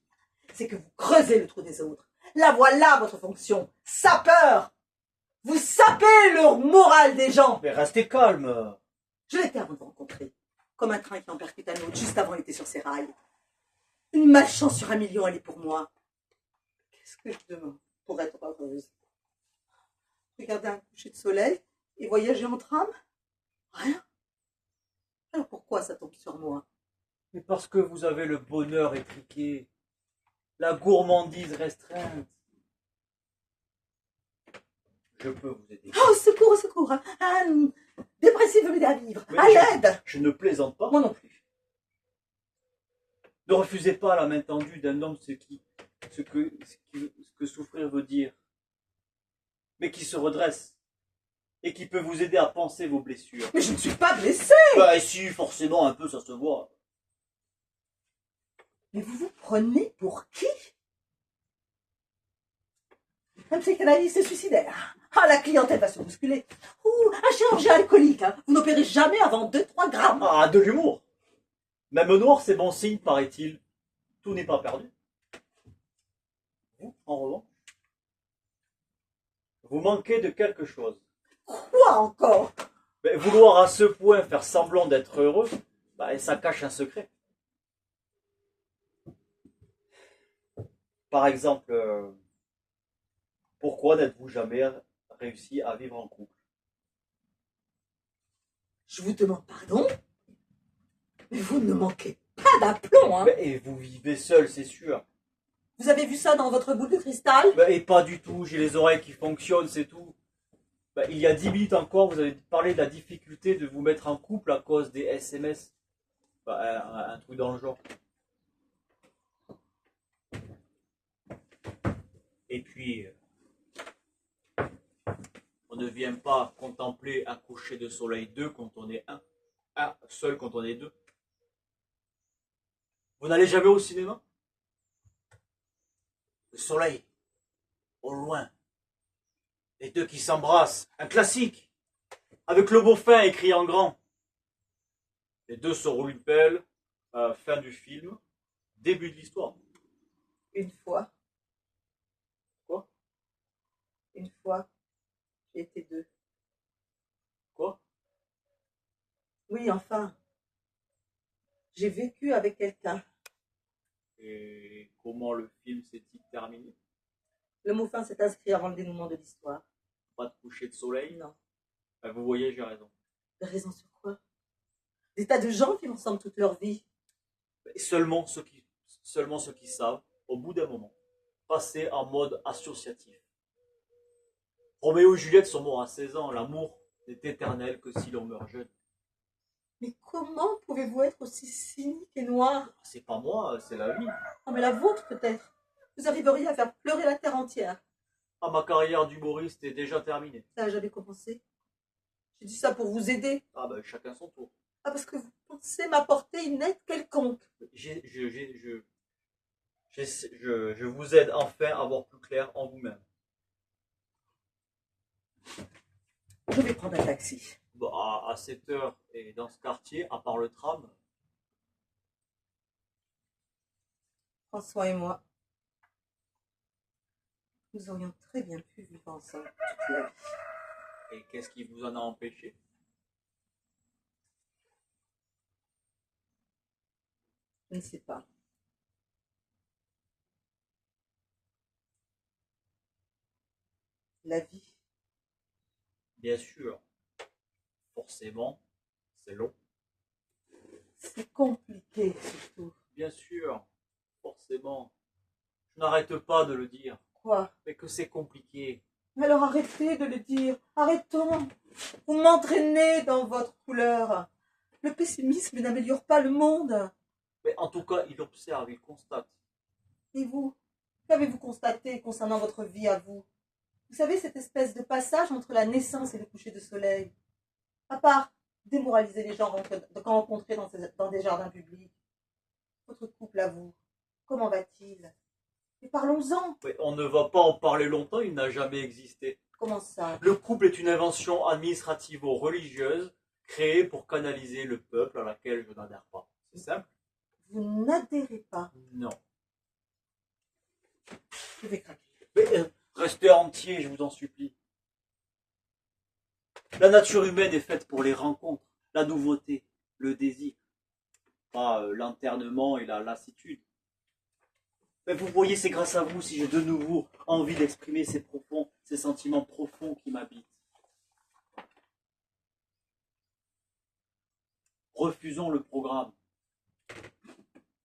c'est que vous creusez le trou des autres. La voilà votre fonction. Sapeur. Vous sapez le moral des gens. Mais restez calme. Je l'étais avant de vous rencontrer. Comme un train qui en percute un autre, juste avant il était sur ses rails. Une malchance sur 1 million, elle est pour moi. Qu'est-ce que je demande pour être heureuse? Regarder un coucher de soleil et voyager en tram? Rien. Alors pourquoi ça tombe sur moi? Mais parce que vous avez le bonheur étriqué, la gourmandise restreinte. Je peux vous aider. Oh, secours, secours. Dépressif veut m'aider à vivre. À l'aide. Je ne plaisante pas. Moi non plus. Ne refusez pas la main tendue d'un homme ce que souffrir veut dire, mais qui se redresse et qui peut vous aider à penser vos blessures. Mais je ne suis pas blessée. Si, forcément, un peu, ça se voit. Mais vous vous prenez pour qui? Un psychanalyste suicidaire. Ah, la clientèle va se bousculer. Ouh, un chirurgien alcoolique. Hein. Vous n'opérez jamais avant 2-3 grammes. Ah, de l'humour. Même noir, c'est bon signe, paraît-il. Tout n'est pas perdu. Vous, en revanche, vous manquez de quelque chose. Quoi encore? Vouloir à ce point faire semblant d'être heureux, ça cache un secret. Par exemple, pourquoi n'êtes-vous jamais réussi à vivre en couple? Je vous demande pardon? Mais vous ne manquez pas d'aplomb, hein? Et vous vivez seul, c'est sûr. Vous avez vu ça dans votre boule de cristal? Et pas du tout, j'ai les oreilles qui fonctionnent, c'est tout. Il y a 10 minutes encore, vous avez parlé de la difficulté de vous mettre en couple à cause des SMS. Un truc dans le genre. Et puis, on ne vit viens pas contempler un coucher de soleil deux quand on est un seul quand on est deux. Vous n'allez jamais au cinéma? Le soleil, au loin, les deux qui s'embrassent, un classique, avec le beau fin écrit en grand. Les deux se roulent une pelle, fin du film, début de l'histoire. Une fois. Quoi? Une fois, j'ai été deux. Quoi? Oui, enfin. J'ai vécu avec quelqu'un. Et comment le film s'est-il terminé? Le mot fin s'est inscrit avant le dénouement de l'histoire. Pas de coucher de soleil? Non. Vous voyez, j'ai raison. De raison sur quoi? Des tas de gens vivent ensemble toute leur vie. Et seulement ceux qui savent, au bout d'un moment, passer en mode associatif. Roméo et Juliette sont morts à 16 ans. L'amour n'est éternel que si l'on meurt jeune. Mais comment pouvez-vous être aussi cynique et noir? C'est pas moi, c'est la vie. Ah, mais la vôtre peut-être. Vous arriveriez à faire pleurer la terre entière. Ah, ma carrière d'humoriste est déjà terminée. Ça a jamais commencé. J'ai dit ça pour vous aider. Ah ben chacun son tour. Ah, parce que vous pensez m'apporter une aide quelconque. Je vous aide enfin à voir plus clair en vous-même. Je vais prendre un taxi. Bah, à cette heure et dans ce quartier, à part le tram, François et moi, nous aurions très bien pu vivre ensemble toute la vie. et qu'est-ce qui vous en a empêché? Je ne sais pas. La vie. Bien sûr, forcément, c'est long. C'est compliqué surtout. Bien sûr, forcément, je n'arrête pas de le dire, Quoi? mais que c'est compliqué. Mais alors arrêtez de le dire. Arrêtons. Vous m'entraînez dans votre couleur. Le pessimisme n'améliore pas le monde. Mais en tout cas, il observe, il constate. Et vous? Qu'avez-vous constaté concernant votre vie à vous? Vous savez, cette espèce de passage entre la naissance et le coucher de soleil. À part démoraliser les gens quand rencontrés dans des jardins publics. Votre couple à vous, comment va-t-il? Et parlons-en. Mais on ne va pas en parler longtemps, il n'a jamais existé. Comment ça? Le couple est une invention administrativo-religieuse créée pour canaliser le peuple à laquelle je n'adhère pas. C'est simple? Vous n'adhérez pas. Non. Je vais craquer. Mais restez entier, je vous en supplie. La nature humaine est faite pour les rencontres, la nouveauté, le désir. Pas l'internement et la lassitude. Mais vous voyez, c'est grâce à vous si j'ai de nouveau envie d'exprimer ces sentiments profonds qui m'habitent. Refusons le programme.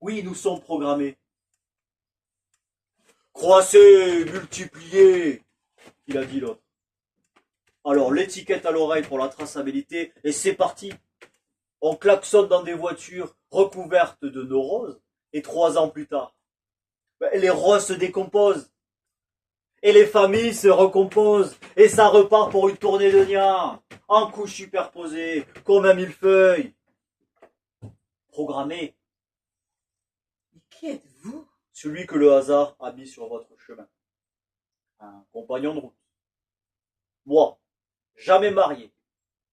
Oui, nous sommes programmés. Croissez, multipliez, il a dit l'autre. Alors l'étiquette à l'oreille pour la traçabilité, et c'est parti. On klaxonne dans des voitures recouvertes de neuroses, et 3 ans plus tard, les roses se décomposent, et les familles se recomposent, et ça repart pour une tournée de niens, en couches superposées, comme un millefeuille. Programmé. Mais qui êtes-vous? Celui que le hasard a mis sur votre chemin. Un compagnon de route. Moi, jamais marié,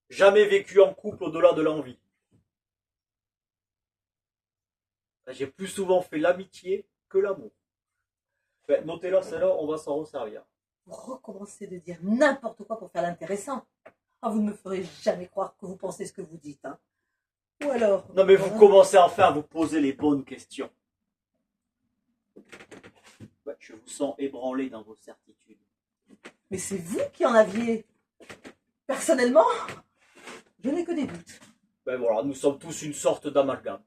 jamais vécu en couple au-delà de l'envie. J'ai plus souvent fait l'amitié que l'amour. Notez-la, celle-là, on va s'en resservir. Vous recommencez de dire n'importe quoi pour faire l'intéressant. Ah, vous ne me ferez jamais croire que vous pensez ce que vous dites. Hein. Ou alors... Non mais vous commencez enfin à vous poser les bonnes questions. Je vous sens ébranlé dans vos certitudes. Mais c'est vous qui en aviez. Personnellement, je n'ai que des doutes. Voilà, nous sommes tous une sorte d'amalgame.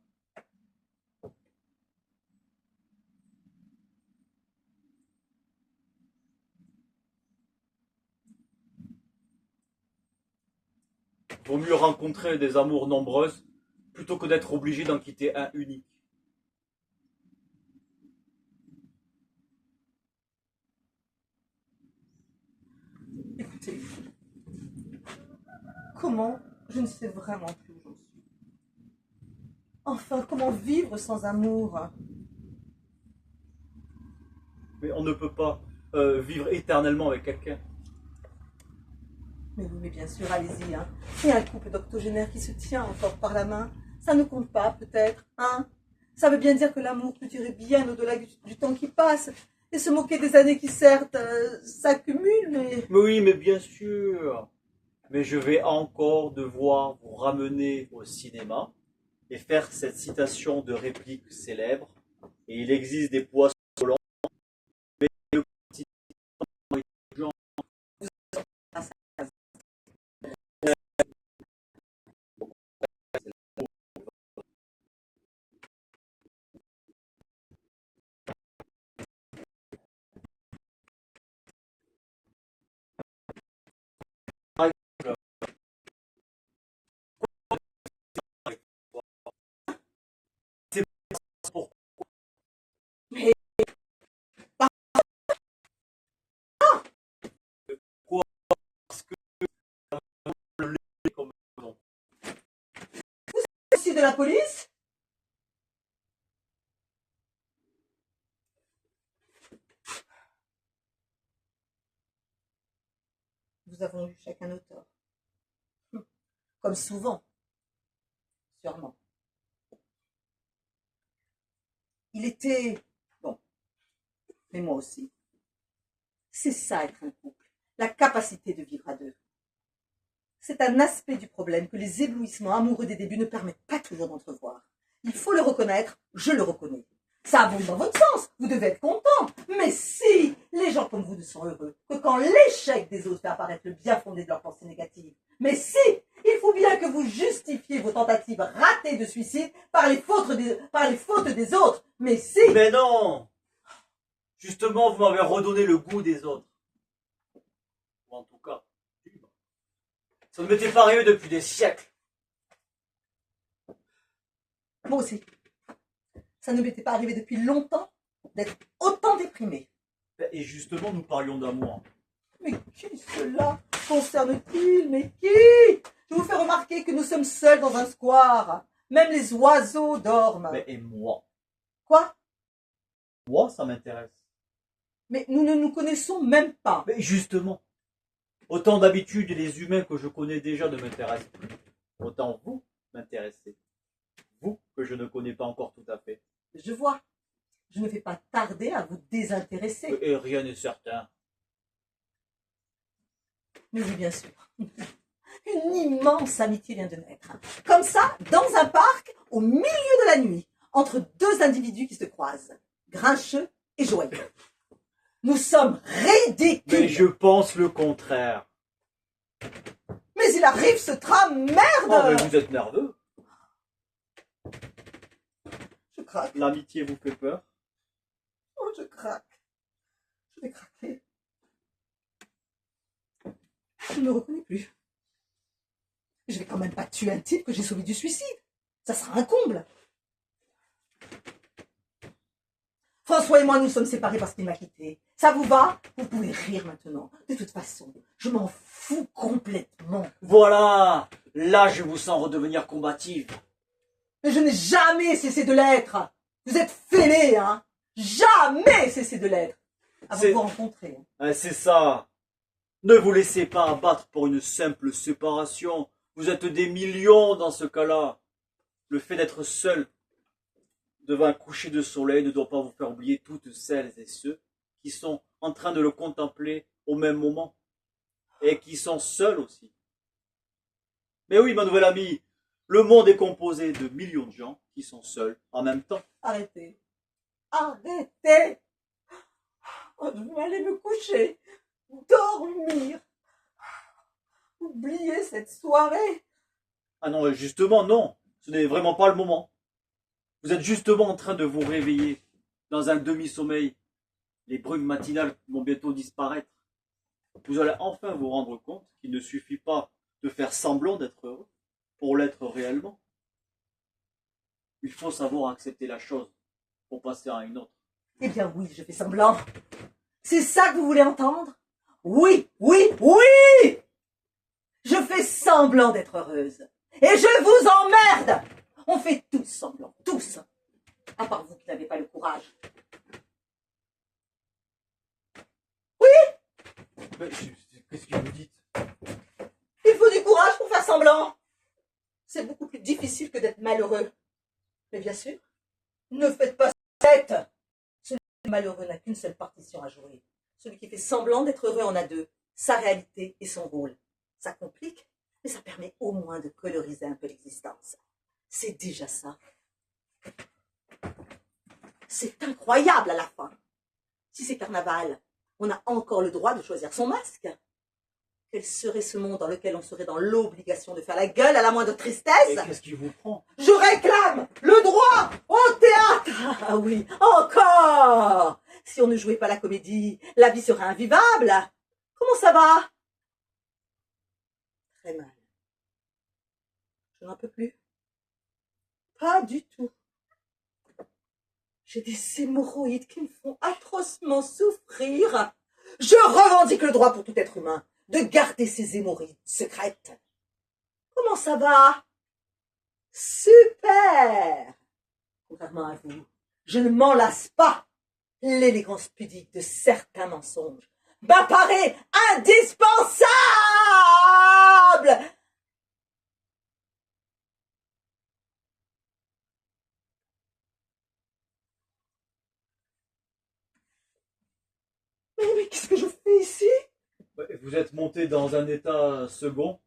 Vaut mieux rencontrer des amours nombreuses plutôt que d'être obligé d'en quitter un unique. Écoutez, comment, je ne sais vraiment plus où j'en suis. Enfin, comment vivre sans amour? Mais on ne peut pas vivre éternellement avec quelqu'un. Mais oui, mais bien sûr, allez-y, hein. Et un couple d'octogénaires qui se tient encore par la main, ça ne compte pas, peut-être, hein? Ça veut bien dire que l'amour peut durer bien au-delà du temps qui passe, et se moquer des années qui, certes, s'accumulent, mais... Mais oui, mais bien sûr. Mais je vais encore devoir vous ramener au cinéma et faire cette citation de réplique célèbre. Et il existe des poissons volants, mais le petit gens c'est pour Mais quoi parce que le lait comme aussi de la police? Nous avons eu chacun nos torts. Comme souvent, sûrement. Il était... Bon, mais moi aussi. C'est ça être un couple, la capacité de vivre à deux. C'est un aspect du problème que les éblouissements amoureux des débuts ne permettent pas toujours d'entrevoir. Il faut le reconnaître, je le reconnais. Ça abonde dans votre sens, vous devez être content. Mais si les gens comme vous ne sont heureux que quand l'échec des autres fait apparaître le bien fondé de leurs pensées négatives, mais si il faut bien que vous justifiez vos tentatives ratées de suicide par les fautes des autres, mais si... Mais non. Justement, vous m'avez redonné le goût des autres. Ou en tout cas, ça ne m'était pas arrivé depuis des siècles. Moi aussi. Ça ne m'était pas arrivé depuis longtemps d'être autant déprimée. Et justement, nous parlions d'amour. Mais qui cela concerne-t-il? Mais qui? Je vous fais remarquer que nous sommes seuls dans un square. Même les oiseaux dorment. Mais et moi? Quoi? Moi, ça m'intéresse. Mais nous ne nous connaissons même pas. Mais justement, autant d'habitude les humains que je connais déjà ne m'intéressent plus. Autant vous m'intéressez. Vous que je ne connais pas encore tout à fait. Je vois. Je ne vais pas tarder à vous désintéresser. Et rien n'est certain. Mais oui, bien sûr. Une immense amitié vient de naître. Comme ça, dans un parc, au milieu de la nuit, entre deux individus qui se croisent, grincheux et joyeux. Nous sommes ridicules. Mais je pense le contraire. Mais il arrive ce tram, merde! Oh, mais vous êtes nerveux. Je craque. L'amitié vous fait peur. Oh, je craque. Je vais craquer. Je ne me reconnais plus. Je vais quand même pas tuer un type que j'ai sauvé du suicide. Ça sera un comble. François et moi, nous sommes séparés parce qu'il m'a quitté. Ça vous va? Vous pouvez rire maintenant. De toute façon, je m'en fous complètement. Voilà. Là, je vous sens redevenir combative. Mais je n'ai jamais cessé de l'être. Vous êtes fêlés, hein? Jamais cessé de l'être. Avant de vous rencontrer. C'est ça. Ne vous laissez pas abattre pour une simple séparation. Vous êtes des millions dans ce cas-là. Le fait d'être seul devant un coucher de soleil ne doit pas vous faire oublier toutes celles et ceux qui sont en train de le contempler au même moment et qui sont seuls aussi. Mais oui, ma nouvelle amie, le monde est composé de millions de gens qui sont seuls en même temps. Arrêtez. Arrêtez. Oh, je vais aller me coucher. Dormir. Oubliez cette soirée. Ah non, justement, non. Ce n'est vraiment pas le moment. Vous êtes justement en train de vous réveiller dans un demi-sommeil. Les brumes matinales vont bientôt disparaître. Vous allez enfin vous rendre compte qu'il ne suffit pas de faire semblant d'être heureux pour l'être réellement. Il faut savoir accepter la chose pour passer à une autre. Eh bien oui, je fais semblant. C'est ça que vous voulez entendre? Oui, oui, oui! Je fais semblant d'être heureuse. Et je vous emmerde. On fait tous semblant, tous. À part vous qui n'avez pas le courage. Mais qu'est-ce que vous dites? Il faut du courage pour faire semblant. C'est beaucoup plus difficile que d'être malheureux. Mais bien sûr, ne faites pas cette. Celui qui est malheureux n'a qu'une seule partition à jouer. Celui qui fait semblant d'être heureux en a deux. Sa réalité et son rôle. Ça complique, mais ça permet au moins de coloriser un peu l'existence. C'est déjà ça. C'est incroyable à la fin. Si c'est carnaval, on a encore le droit de choisir son masque. Quel serait ce monde dans lequel on serait dans l'obligation de faire la gueule à la moindre tristesse? Et qu'est-ce qui vous prend? Je réclame le droit au théâtre. Ah oui, encore. Si on ne jouait pas la comédie, la vie serait invivable. Comment ça va? Très mal. Je n'en peux plus. Pas du tout. J'ai des hémorroïdes qui me font atrocement souffrir. Je revendique le droit pour tout être humain de garder ses hémorroïdes secrètes. Comment ça va? Super! Contrairement à vous, je ne m'en lasse pas. L'élégance pudique de certains mensonges m'apparaît indispensable! Mais qu'est-ce que je fais ici? Vous êtes monté dans un état second.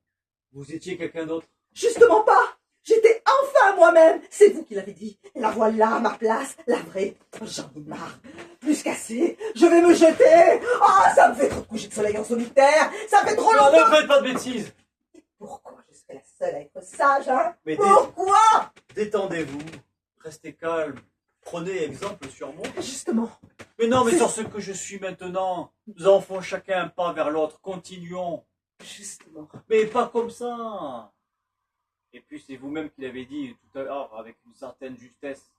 Vous étiez quelqu'un d'autre. Justement pas. J'étais enfin moi-même. C'est vous qui l'avez dit. La voilà, ma place, la vraie. J'en ai marre. Plus qu'assez. Je vais me jeter. Ah, ça me fait trop de coucher de soleil en solitaire. Ça fait trop Non, longtemps. ne faites pas de bêtises. Pourquoi je serais la seule à être sage, hein? Mais Pourquoi? détendez-vous. Restez calme. Prenez exemple sur moi. Justement. Mais non, mais sur ce que je suis maintenant. Nous en faisons chacun un pas vers l'autre. Continuons. Justement. Mais pas comme ça. Et puis c'est vous-même qui l'avez dit tout à l'heure avec une certaine justesse.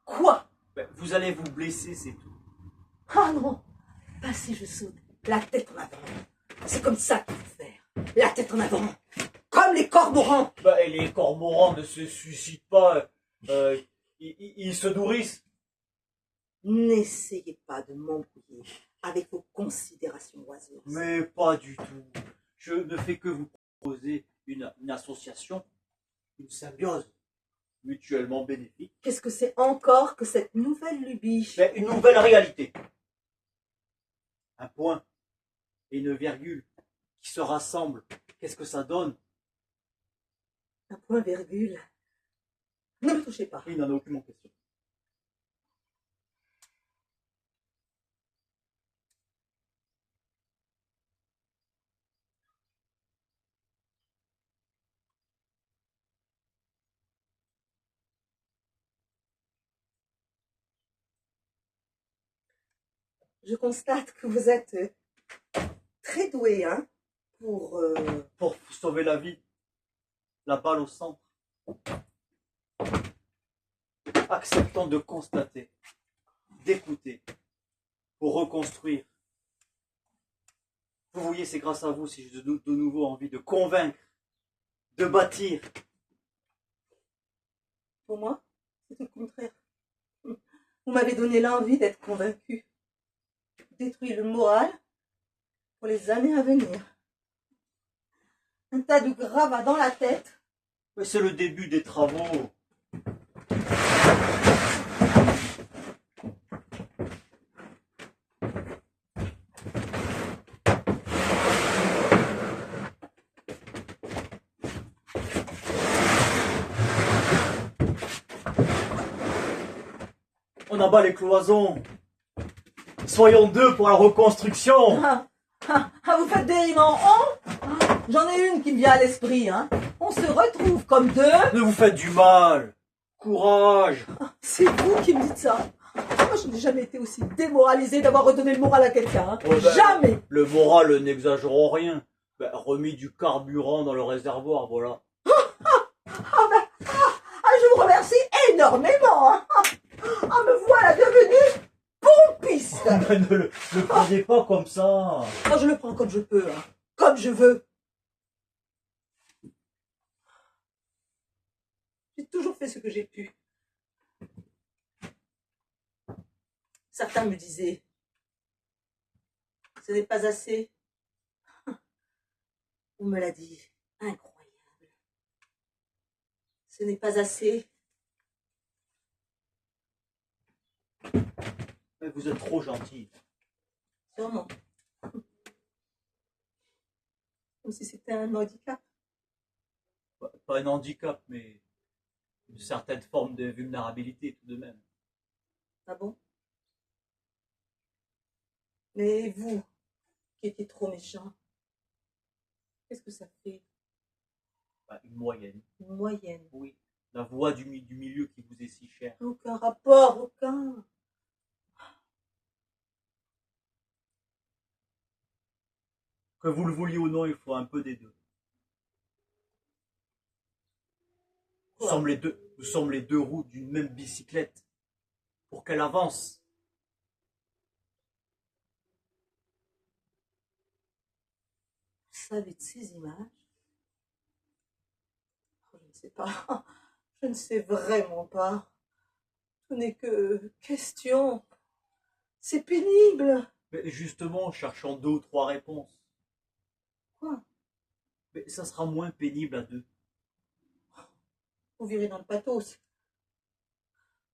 Quoi? Ben, vous allez vous blesser, c'est tout. Ah non. Pas si je saute. La tête en avant. C'est comme ça qu'il faut faire. La tête en avant. Comme les cormorans. Ben, et les cormorans ne se suicident pas. Ils se nourrissent. N'essayez pas de m'embrouiller avec vos considérations oiseuses. Mais pas du tout. Je ne fais que vous proposer une association, une symbiose mutuellement bénéfique. Qu'est-ce que c'est encore que cette nouvelle lubie? Mais une nouvelle réalité. Un point et une virgule qui se rassemblent. Qu'est-ce que ça donne? Un point virgule. Ne me touchez pas. Il n'en a aucune question. Je constate que vous êtes très doué, hein, Pour sauver la vie, la balle au centre. Acceptons de constater, d'écouter, pour reconstruire. Vous voyez, c'est grâce à vous si j'ai de nouveau envie de convaincre, de bâtir. Pour moi, c'est tout le contraire. Vous m'avez donné l'envie d'être convaincu. Détruire le moral pour les années à venir. Un tas de gravats dans la tête. Mais c'est le début des travaux. On abat les cloisons. Soyons deux pour la reconstruction. Vous faites des rimes en on? J'en ai une qui me vient à l'esprit, hein. On se retrouve comme deux. Ne vous faites du mal. Courage. C'est vous qui me dites ça. Moi, je n'ai jamais été aussi démoralisée d'avoir redonné le moral à quelqu'un. Hein. Ouais, ben, jamais. Le moral, n'exagérons rien. Ben, remis du carburant dans le réservoir, voilà. Je vous remercie énormément. Hein. Me voilà devenue pompiste. Ne le prenez pas comme ça. Moi, je le prends comme je peux. Hein. comme je veux. J'ai toujours fait ce que j'ai pu. Certains me disaient, ce n'est pas assez. On me l'a dit, incroyable. Ce n'est pas assez. Mais vous êtes trop gentil. Sûrement. Comme si c'était un handicap. Pas un handicap, mais une certaine forme de vulnérabilité tout de même. Ah bon? Mais vous, qui étiez trop méchant, qu'est-ce que ça fait? Une moyenne. Une moyenne. Oui. La voix du milieu qui vous est si chère. Aucun rapport, aucun. Que vous le vouliez ou non, il faut un peu des deux. Nous Quoi? sommes les deux roues d'une même bicyclette. Pour qu'elle avance. Vous savez de ces images? Je ne sais pas. Je ne sais vraiment pas. Ce n'est que question. C'est pénible. Mais justement, cherchons 2 ou 3 réponses. Quoi? Mais ça sera moins pénible à 2. Vous virez dans le pathos.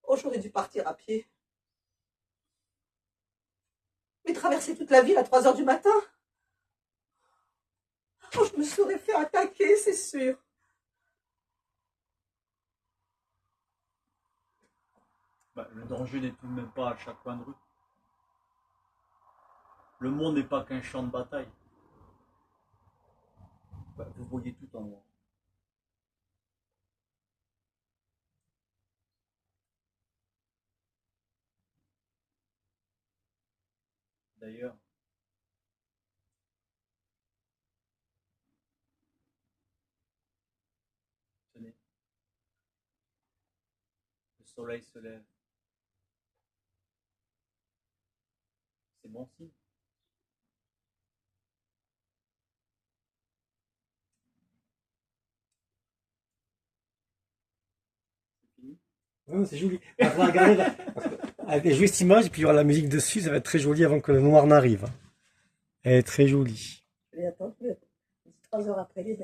Oh, j'aurais dû partir à pied. Mais traverser toute la ville à 3 heures du matin? Oh, je me serais fait attaquer, c'est sûr. Le danger n'est tout de même pas à chaque coin de rue. Le monde n'est pas qu'un champ de bataille. Vous voyez tout en moi. D'ailleurs, tenez, le soleil se lève. C'est bon signe. C'est fini. Ouais, c'est joli. Il faudra regarder avec jouer cette image et puis il y aura la musique dessus, ça va être très joli avant que le noir n'arrive. Elle est très jolie. Je vais attendre 3 heures après les